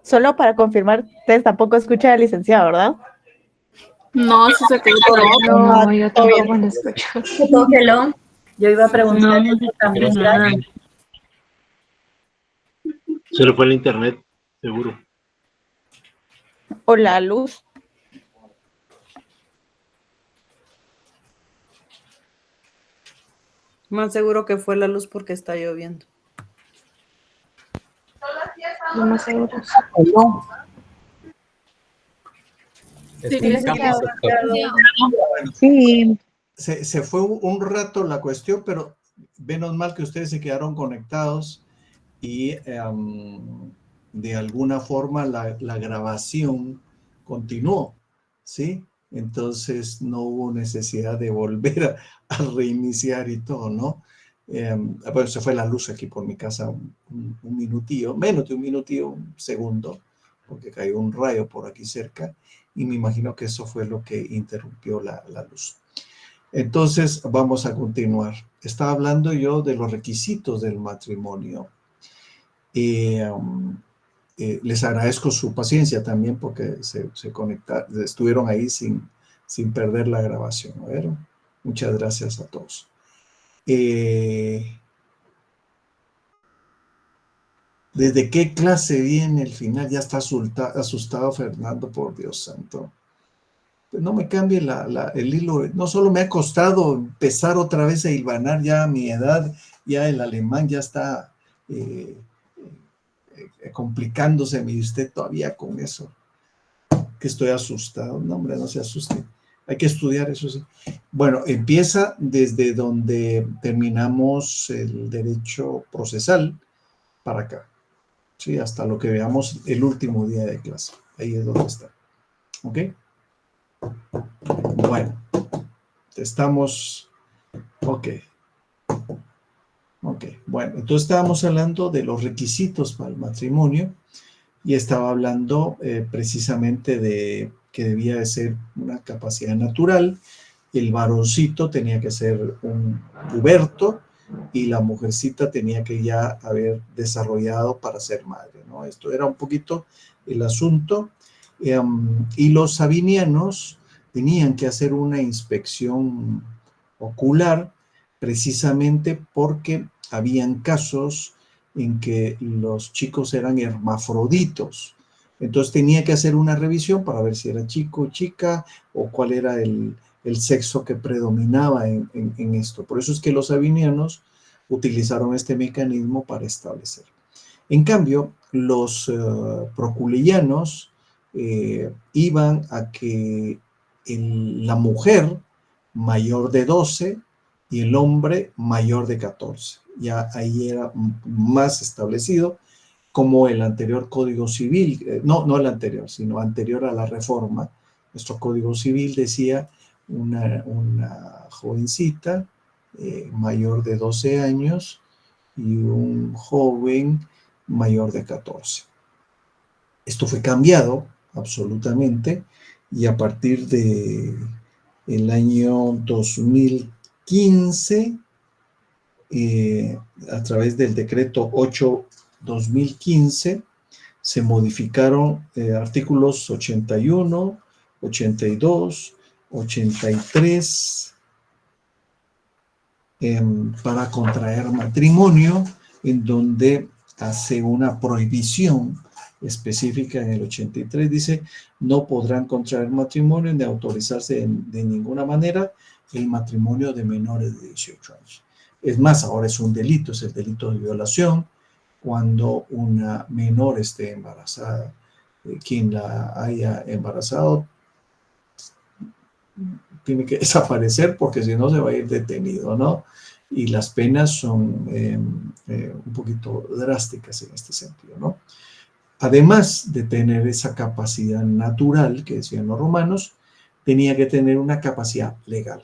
[SPEAKER 4] Solo para confirmar, ustedes tampoco escuchan al licenciado, ¿verdad?
[SPEAKER 5] No, eso se quedó por ahí.
[SPEAKER 6] No, yo
[SPEAKER 4] todo bien.
[SPEAKER 6] tampoco lo escucho.
[SPEAKER 7] Se congeló.
[SPEAKER 4] Yo iba a preguntar
[SPEAKER 6] No,
[SPEAKER 4] eso también.
[SPEAKER 6] nada.
[SPEAKER 8] Se le fue el internet, seguro.
[SPEAKER 4] O la luz.
[SPEAKER 1] Más seguro que fue la luz porque está lloviendo.
[SPEAKER 6] Lo más seguro. Sí.
[SPEAKER 2] Se fue un rato la cuestión, pero menos mal que ustedes se quedaron conectados y de alguna forma la grabación continuó, ¿sí? Entonces no hubo necesidad de volver a reiniciar y todo, ¿no? Bueno, se fue la luz aquí por mi casa un minutillo, menos de un minutillo, un segundo, porque cayó un rayo por aquí cerca y me imagino que eso fue lo que interrumpió la luz. Entonces, vamos a continuar. Estaba hablando yo de los requisitos del matrimonio. Les agradezco su paciencia también porque se conectaron, estuvieron ahí sin perder la grabación. ¿Vieron? Muchas gracias a todos. ¿Desde qué clase viene el final? Ya está asustado Fernando, por Dios santo. No me cambie el hilo. No solo me ha costado empezar otra vez a hilvanar ya a mi edad, ya el alemán ya está complicándose, y usted todavía con eso, que estoy asustado. No, hombre, no se asuste. Hay que estudiar, eso sí. Bueno, empieza desde donde terminamos el derecho procesal para acá. Sí, hasta lo que veamos el último día de clase. Ahí es donde está. ¿Ok? Bueno, estamos... Ok. Ok, bueno, entonces estábamos hablando de los requisitos para el matrimonio y estaba hablando precisamente de que debía de ser una capacidad natural. El varoncito tenía que ser un puberto y la mujercita tenía que ya haber desarrollado para ser madre, ¿no? Esto era un poquito el asunto. Y los sabinianos tenían que hacer una inspección ocular precisamente porque habían casos en que los chicos eran hermafroditos. Entonces tenía que hacer una revisión para ver si era chico o chica o cuál era el sexo que predominaba en esto. Por eso es que los sabinianos utilizaron este mecanismo para establecer. En cambio, los proculianos iban a que la mujer mayor de 12 y el hombre mayor de 14. Ya ahí era más establecido como el anterior Código Civil, no el anterior, sino anterior a la reforma. Nuestro Código Civil decía una jovencita mayor de 12 años y un joven mayor de 14. Esto fue cambiado absolutamente y a partir de el año 2015, a través del decreto 8/2015, se modificaron artículos 81, 82, 83 para contraer matrimonio, en donde hace una prohibición específica. En el 83 dice: no podrán contraer matrimonio ni autorizarse de ninguna manera el matrimonio de menores de 18 años. Es más, ahora es un delito, es el delito de violación cuando una menor esté embarazada. Quien la haya embarazado tiene que desaparecer porque si no se va a ir detenido, ¿no? Y las penas son un poquito drásticas en este sentido, ¿no? Además de tener esa capacidad natural que decían los romanos, tenía que tener una capacidad legal.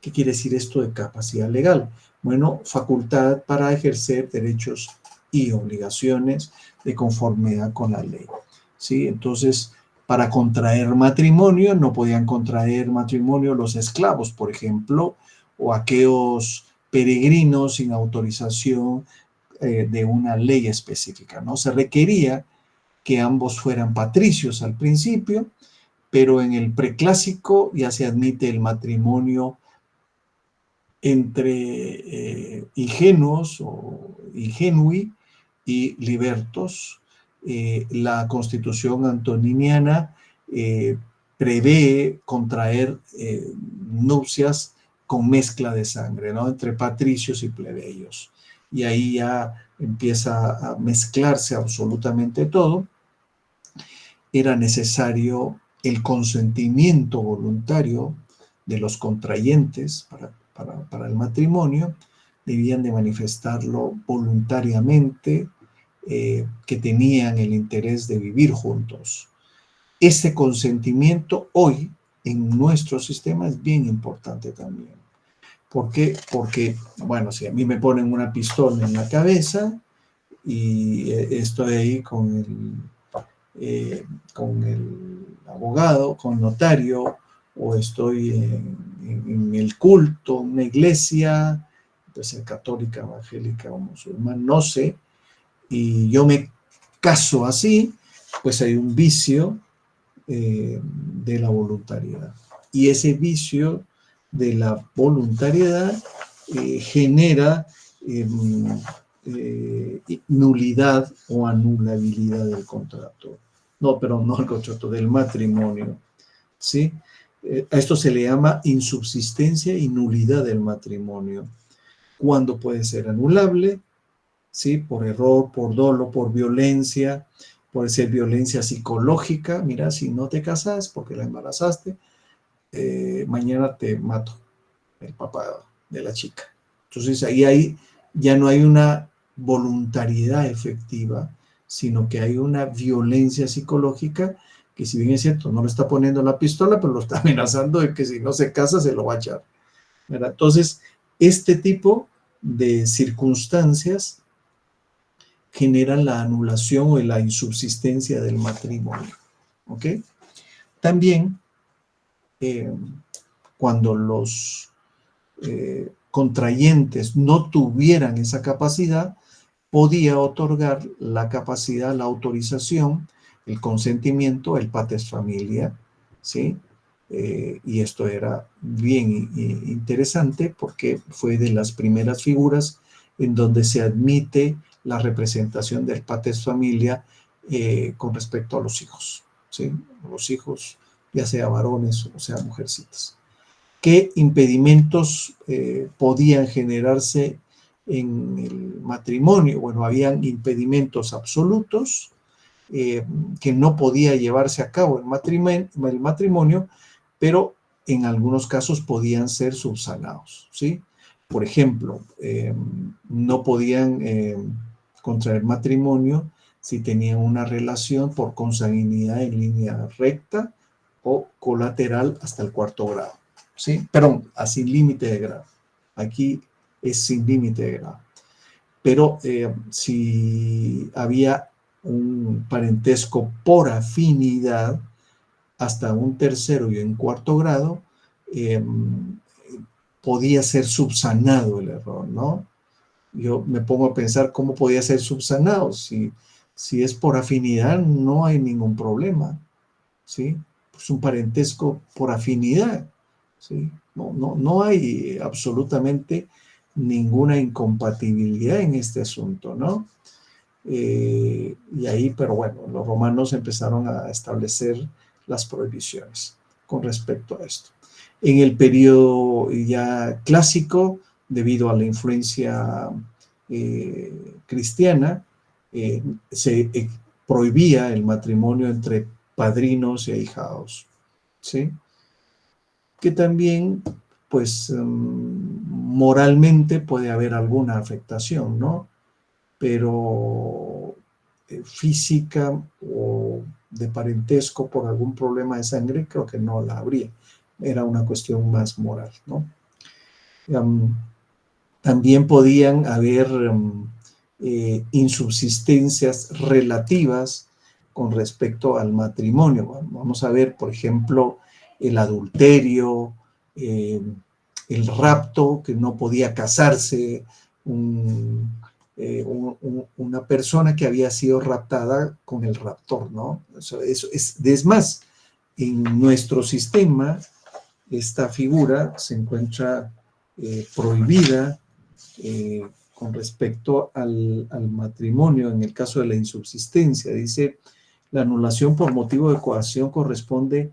[SPEAKER 2] ¿Qué quiere decir esto de capacidad legal? Bueno, facultad para ejercer derechos y obligaciones de conformidad con la ley. ¿Sí? Entonces, para contraer matrimonio, no podían contraer matrimonio los esclavos, por ejemplo, o aquellos peregrinos sin autorización de una ley específica, ¿no? Se requería que ambos fueran patricios al principio, pero en el preclásico ya se admite el matrimonio entre ingenuos o ingenui y libertos. La Constitución antoniniana prevé contraer nupcias con mezcla de sangre, ¿no? Entre patricios y plebeyos. Y ahí ya empieza a mezclarse absolutamente todo. Era necesario el consentimiento voluntario de los contrayentes para el matrimonio. Debían de manifestarlo voluntariamente, que tenían el interés de vivir juntos. Ese consentimiento hoy en nuestro sistema es bien importante también. ¿Por qué? Porque, bueno, si a mí me ponen una pistola en la cabeza y estoy ahí con el abogado, con el notario, o estoy en el culto, una iglesia, puede ser católica, evangélica o musulmana, no sé, y yo me caso así, pues hay un vicio de la voluntariedad. Y ese vicio de la voluntariedad genera nulidad o anulabilidad del contrato. No, pero no el contrato, del matrimonio. ¿Sí? A esto se le llama insubsistencia y nulidad del matrimonio. ¿Cuándo puede ser anulable? ¿Sí? Por error, por dolo, por violencia, puede ser violencia psicológica. Mira, si no te casas porque la embarazaste, mañana te mato, el papá de la chica. Entonces ahí ya no hay una voluntariedad efectiva, sino que hay una violencia psicológica que, si bien es cierto, no le está poniendo la pistola, pero lo está amenazando de que si no se casa se lo va a echar, ¿verdad? Entonces, este tipo de circunstancias generan la anulación o la insubsistencia del matrimonio, ¿ok? También, cuando los contrayentes no tuvieran esa capacidad, podía otorgar la capacidad, la autorización, el consentimiento, el pater familia, ¿sí? Y esto era bien interesante porque fue de las primeras figuras en donde se admite la representación del pater familia con respecto a los hijos, ¿sí? Los hijos, ya sea varones o sea mujercitas. ¿Qué impedimentos podían generarse en el matrimonio? Bueno, habían impedimentos absolutos que no podía llevarse a cabo el matrimonio, pero en algunos casos podían ser subsanados, ¿sí? Por ejemplo, no podían contraer matrimonio si tenían una relación por consanguinidad en línea recta o colateral hasta el 4º grado. ¿Sí? Perdón, sin límite de grado. Aquí es sin límite de grado. Pero si había un parentesco por afinidad hasta un 3º y un 4º grado, podía ser subsanado el error, ¿no? Yo me pongo a pensar cómo podía ser subsanado. Si es por afinidad, no hay ningún problema, ¿sí? Es un parentesco por afinidad, ¿sí? No hay absolutamente ninguna incompatibilidad en este asunto, ¿no? Y ahí, pero bueno, los romanos empezaron a establecer las prohibiciones con respecto a esto. En el periodo ya clásico, debido a la influencia cristiana, se prohibía el matrimonio entre padrinos y ahijados, ¿sí? Que también, pues, moralmente puede haber alguna afectación, ¿no? Pero física o de parentesco por algún problema de sangre, creo que no la habría. Era una cuestión más moral, ¿no? También podían haber insubsistencias relativas con respecto al matrimonio. Vamos a ver, por ejemplo, el adulterio, el rapto, que no podía casarse una persona que había sido raptada con el raptor, ¿no? Eso es más, en nuestro sistema, esta figura se encuentra prohibida con respecto al matrimonio. En el caso de la insubsistencia, dice: la anulación por motivo de coacción corresponde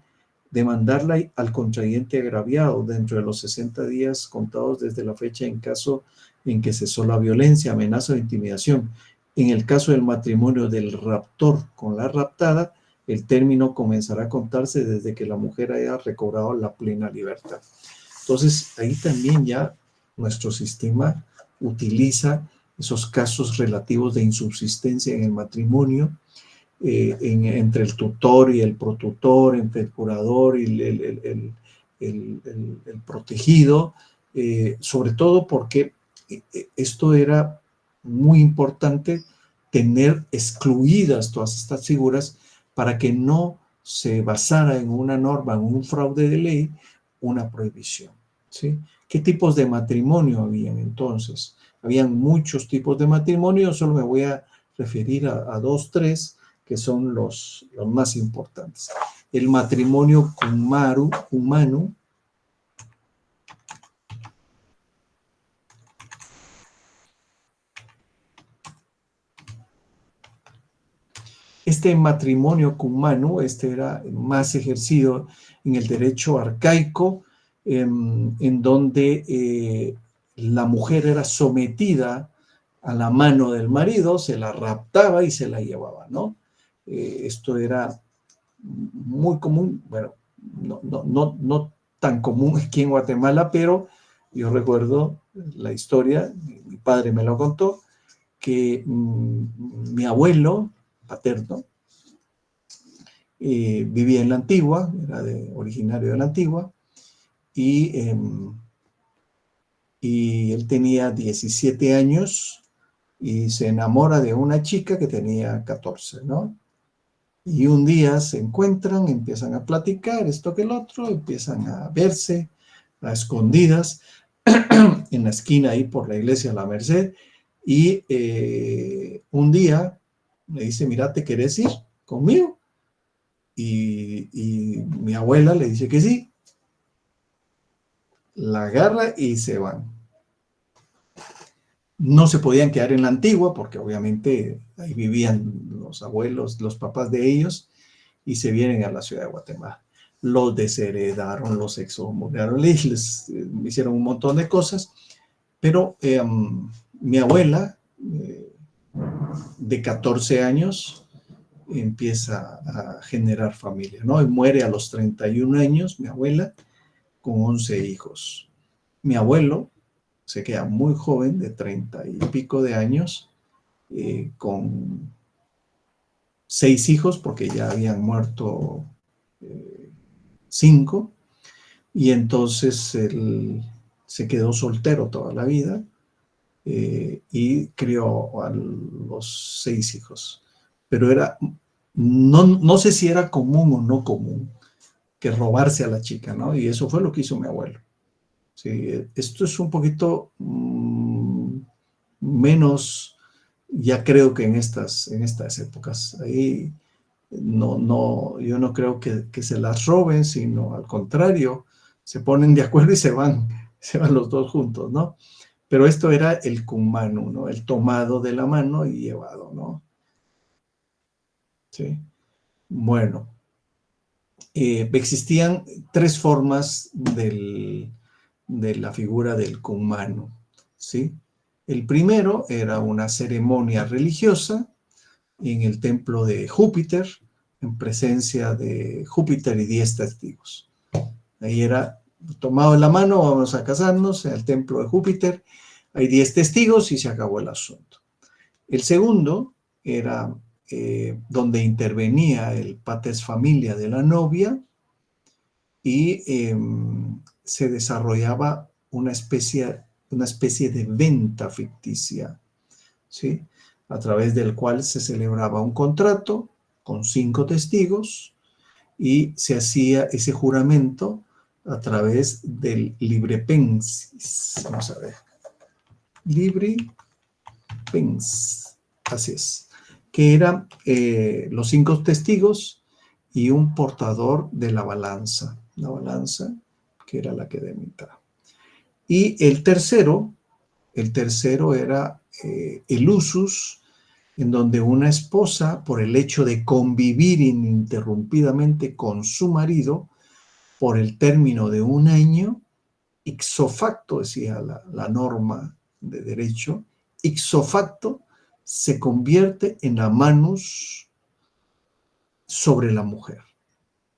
[SPEAKER 2] demandarla al contrayente agraviado dentro de los 60 días contados desde la fecha en caso en que cesó la violencia, amenaza o intimidación. En el caso del matrimonio del raptor con la raptada, el término comenzará a contarse desde que la mujer haya recobrado la plena libertad. Entonces, ahí también ya nuestro sistema utiliza esos casos relativos de insubsistencia en el matrimonio, entre el tutor y el protutor, entre el curador y el protegido, sobre todo porque esto era muy importante, tener excluidas todas estas figuras para que no se basara en una norma, en un fraude de ley, una prohibición. ¿sí? ¿Qué tipos de matrimonio habían entonces? Habían muchos tipos de matrimonio, solo me voy a referir a dos, tres, que son los más importantes. El matrimonio kumanu. Este matrimonio kumanu, era más ejercido en el derecho arcaico, en donde la mujer era sometida a la mano del marido, se la raptaba y se la llevaba, ¿no? Esto era muy común, bueno, no tan común aquí en Guatemala, pero yo recuerdo la historia, mi padre me lo contó, que mi abuelo paterno vivía en la Antigua, era originario de la Antigua, y él tenía 17 años y se enamora de una chica que tenía 14, ¿no? Y un día se encuentran, empiezan a platicar, esto que el otro, empiezan a verse a escondidas en la esquina ahí por la iglesia de la Merced, y un día le dice, mira, ¿te querés ir conmigo? Y mi abuela le dice que sí, la agarra y se van. No se podían quedar en la Antigua porque obviamente ahí vivían los abuelos, los papás de ellos, y se vienen a la ciudad de Guatemala. Los desheredaron, los excomulgaron, les hicieron un montón de cosas, pero mi abuela, de 14 años, empieza a generar familia, ¿no? Y muere a los 31 años, mi abuela, con 11 hijos. Mi abuelo se queda muy joven, de 30 y pico de años, con 6 hijos, porque ya habían muerto 5, y entonces él se quedó soltero toda la vida y crió a los 6 hijos. Pero no sé si era común o no común que robarse a la chica, ¿no? Y eso fue lo que hizo mi abuelo. Sí, esto es un poquito menos, ya creo que en estas épocas. Ahí yo no creo que se las roben, sino al contrario, se ponen de acuerdo y se van los dos juntos, ¿no? Pero esto era el kumanu, ¿no? El tomado de la mano y llevado, ¿no? Sí. Bueno, existían 3 formas de la figura del kumanu, ¿sí? El primero era una ceremonia religiosa en el templo de Júpiter, en presencia de Júpiter y 10 testigos. Ahí era tomado en la mano, vamos a casarnos en el templo de Júpiter, hay 10 testigos y se acabó el asunto. El segundo era donde intervenía el pater familia de la novia y se desarrollaba una especie de venta ficticia, ¿sí? A través del cual se celebraba un contrato con 5 testigos y se hacía ese juramento a través del librepensis. Vamos a ver. Librepens, así es. Que eran los 5 testigos y un portador de la balanza que era la que demitaba. Y el tercero era el usus, en donde una esposa, por el hecho de convivir ininterrumpidamente con su marido, por el término de 1 año, ipso facto, decía la norma de derecho, ipso facto se convierte en la manus sobre la mujer,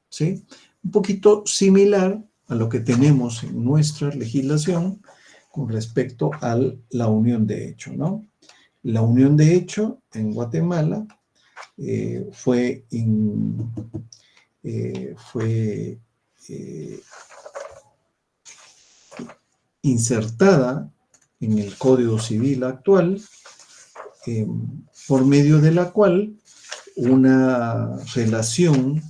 [SPEAKER 2] ¿sí? Un poquito similar a lo que tenemos en nuestra legislación con respecto a la unión de hecho, ¿no? La unión de hecho en Guatemala fue insertada en el Código Civil actual, por medio de la cual una relación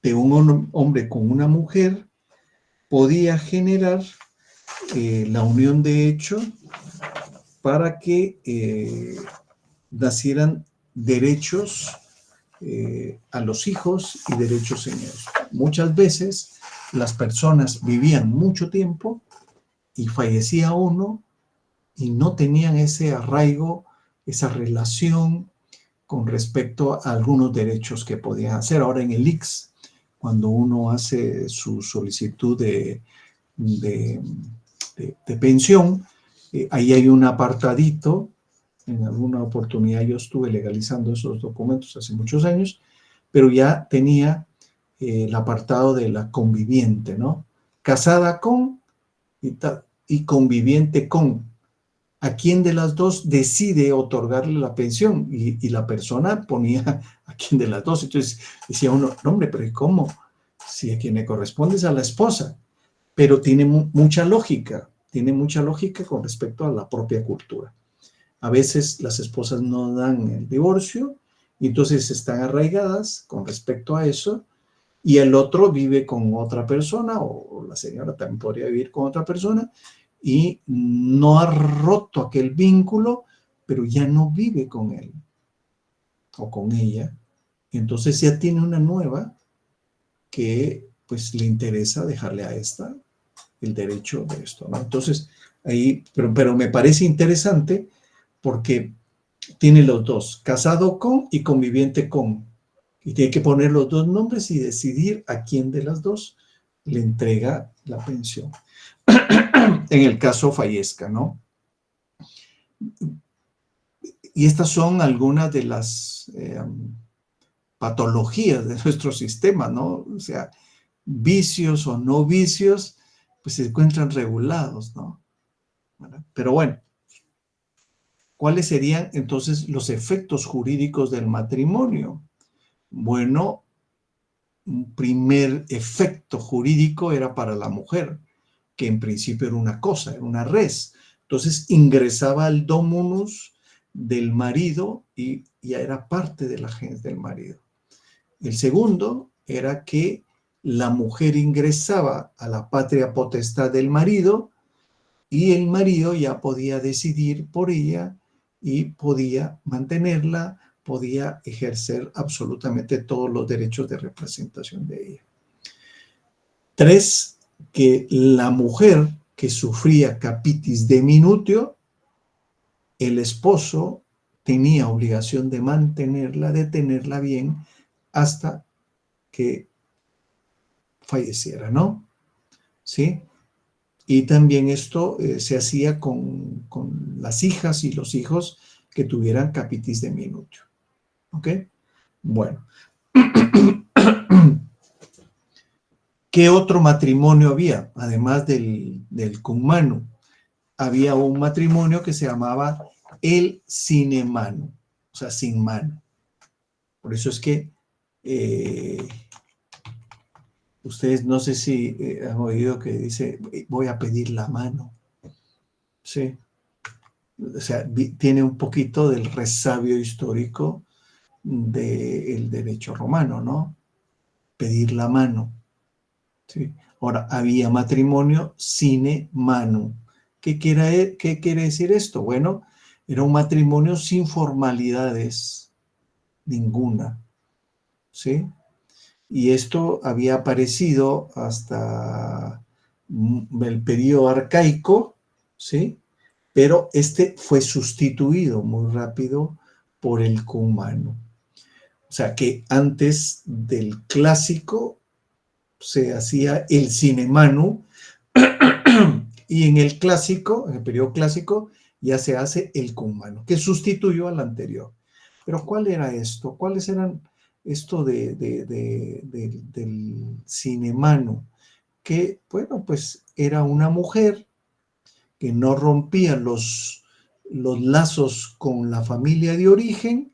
[SPEAKER 2] de un hombre con una mujer podía generar la unión de hecho para que nacieran derechos a los hijos y derechos en ellos. Muchas veces las personas vivían mucho tiempo y fallecía uno y no tenían ese arraigo, esa relación con respecto a algunos derechos que podían hacer. Ahora en el ICS, cuando uno hace su solicitud de pensión, ahí hay un apartadito. En alguna oportunidad yo estuve legalizando esos documentos hace muchos años, pero ya tenía el apartado de la conviviente, ¿no? Casada con y conviviente con. ¿A quién de las dos decide otorgarle la pensión? Y la persona ponía a quién de las dos. Entonces decía uno, no, hombre, pero ¿cómo? Si a quien le corresponde es a la esposa. Pero tiene mucha lógica con respecto a la propia cultura. A veces las esposas no dan el divorcio y entonces están arraigadas con respecto a eso y el otro vive con otra persona o la señora también podría vivir con otra persona y no ha roto aquel vínculo, pero ya no vive con él o con ella. Entonces ya tiene una nueva que pues le interesa dejarle a esta el derecho de esto, ¿no? Entonces ahí, pero me parece interesante porque tiene los dos, casado con y conviviente con. Y tiene que poner los dos nombres y decidir a quién de las dos le entrega la pensión. En el caso fallezca, ¿no? Y estas son algunas de las patologías de nuestro sistema, ¿no? O sea, vicios o no vicios, pues se encuentran regulados, ¿no? Pero bueno, ¿cuáles serían entonces los efectos jurídicos del matrimonio? Bueno, un primer efecto jurídico era para la mujer, que en principio era una cosa, era una res. Entonces ingresaba al dominus del marido y ya era parte de la gens del marido. El segundo era que la mujer ingresaba a la patria potestad del marido y el marido ya podía decidir por ella y podía mantenerla, podía ejercer absolutamente todos los derechos de representación de ella. 3, que la mujer que sufría capitis deminutio, el esposo tenía obligación de mantenerla, de tenerla bien hasta que falleciera, ¿no? ¿Sí? Y también esto se hacía con las hijas y los hijos que tuvieran capitis deminutio. ¿Ok? Bueno. ¿Qué otro matrimonio había? Además del cumano, había un matrimonio que se llamaba el sine mano, o sea, sin mano. Por eso es que ustedes no sé si han oído que dice, voy a pedir la mano. Sí. O sea, tiene un poquito del resabio histórico del derecho romano, ¿no? Pedir la mano. ¿Sí? Ahora, había matrimonio sine manu. ¿Qué quiere decir esto? Bueno, era un matrimonio sin formalidades ninguna. ¿Sí? Y esto había aparecido hasta el periodo arcaico, ¿sí? Pero este fue sustituido muy rápido por el cumano. O sea que antes del clásico se hacía el sine manu y en el clásico, en el periodo clásico, ya se hace el cumano, que sustituyó al anterior. Pero ¿cuál era esto? ¿Cuáles eran esto del sine manu? Que, bueno, pues era una mujer que no rompía los lazos con la familia de origen,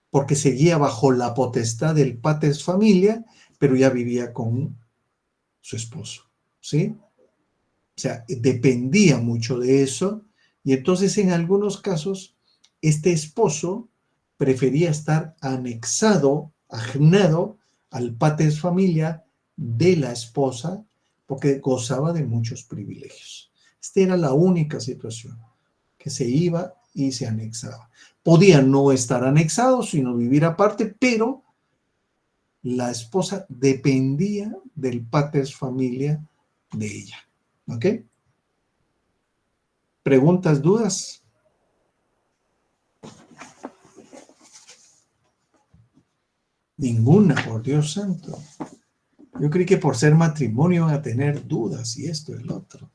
[SPEAKER 2] porque seguía bajo la potestad del pater familia, pero ya vivía con su esposo, ¿sí? O sea, dependía mucho de eso, y entonces en algunos casos este esposo prefería estar anexado, agnado al pater familia de la esposa porque gozaba de muchos privilegios. Esta era la única situación, que se iba y se anexaba. Podía no estar anexado, sino vivir aparte, pero la esposa dependía del pater familia de ella. ¿Ok? ¿Preguntas, dudas? Ninguna, por Dios santo. Yo creí que por ser matrimonio iban a tener dudas y esto y el otro.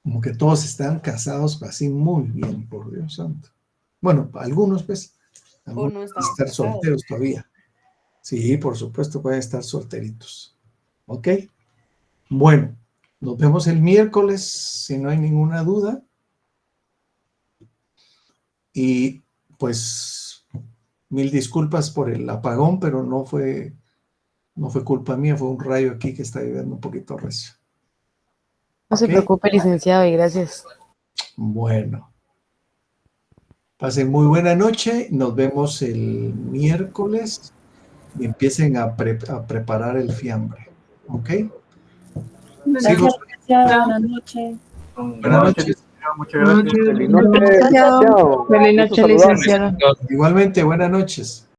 [SPEAKER 2] Como que todos están casados así muy bien, por Dios santo. Bueno, algunos pues, algunos
[SPEAKER 1] Uno está
[SPEAKER 2] pueden estar
[SPEAKER 1] casado.
[SPEAKER 2] solteros todavía. Sí, por supuesto pueden estar solteritos. ¿Ok? Bueno, nos vemos el miércoles, si no hay ninguna duda. Y pues, mil disculpas por el apagón, pero no fue culpa mía, fue un rayo aquí que está lloviendo un poquito recio.
[SPEAKER 7] No se
[SPEAKER 2] ¿Ok?
[SPEAKER 7] preocupe, licenciado, y gracias.
[SPEAKER 2] Bueno. Pasen muy buena noche. Nos vemos el miércoles y empiecen a preparar el fiambre. ¿Ok? Sigo.
[SPEAKER 5] Buenas noches.
[SPEAKER 2] Buenas noches.
[SPEAKER 9] Muchas gracias.
[SPEAKER 6] Feliz noche, licenciado.
[SPEAKER 4] Feliz noche, licenciado.
[SPEAKER 2] Igualmente, buenas noches.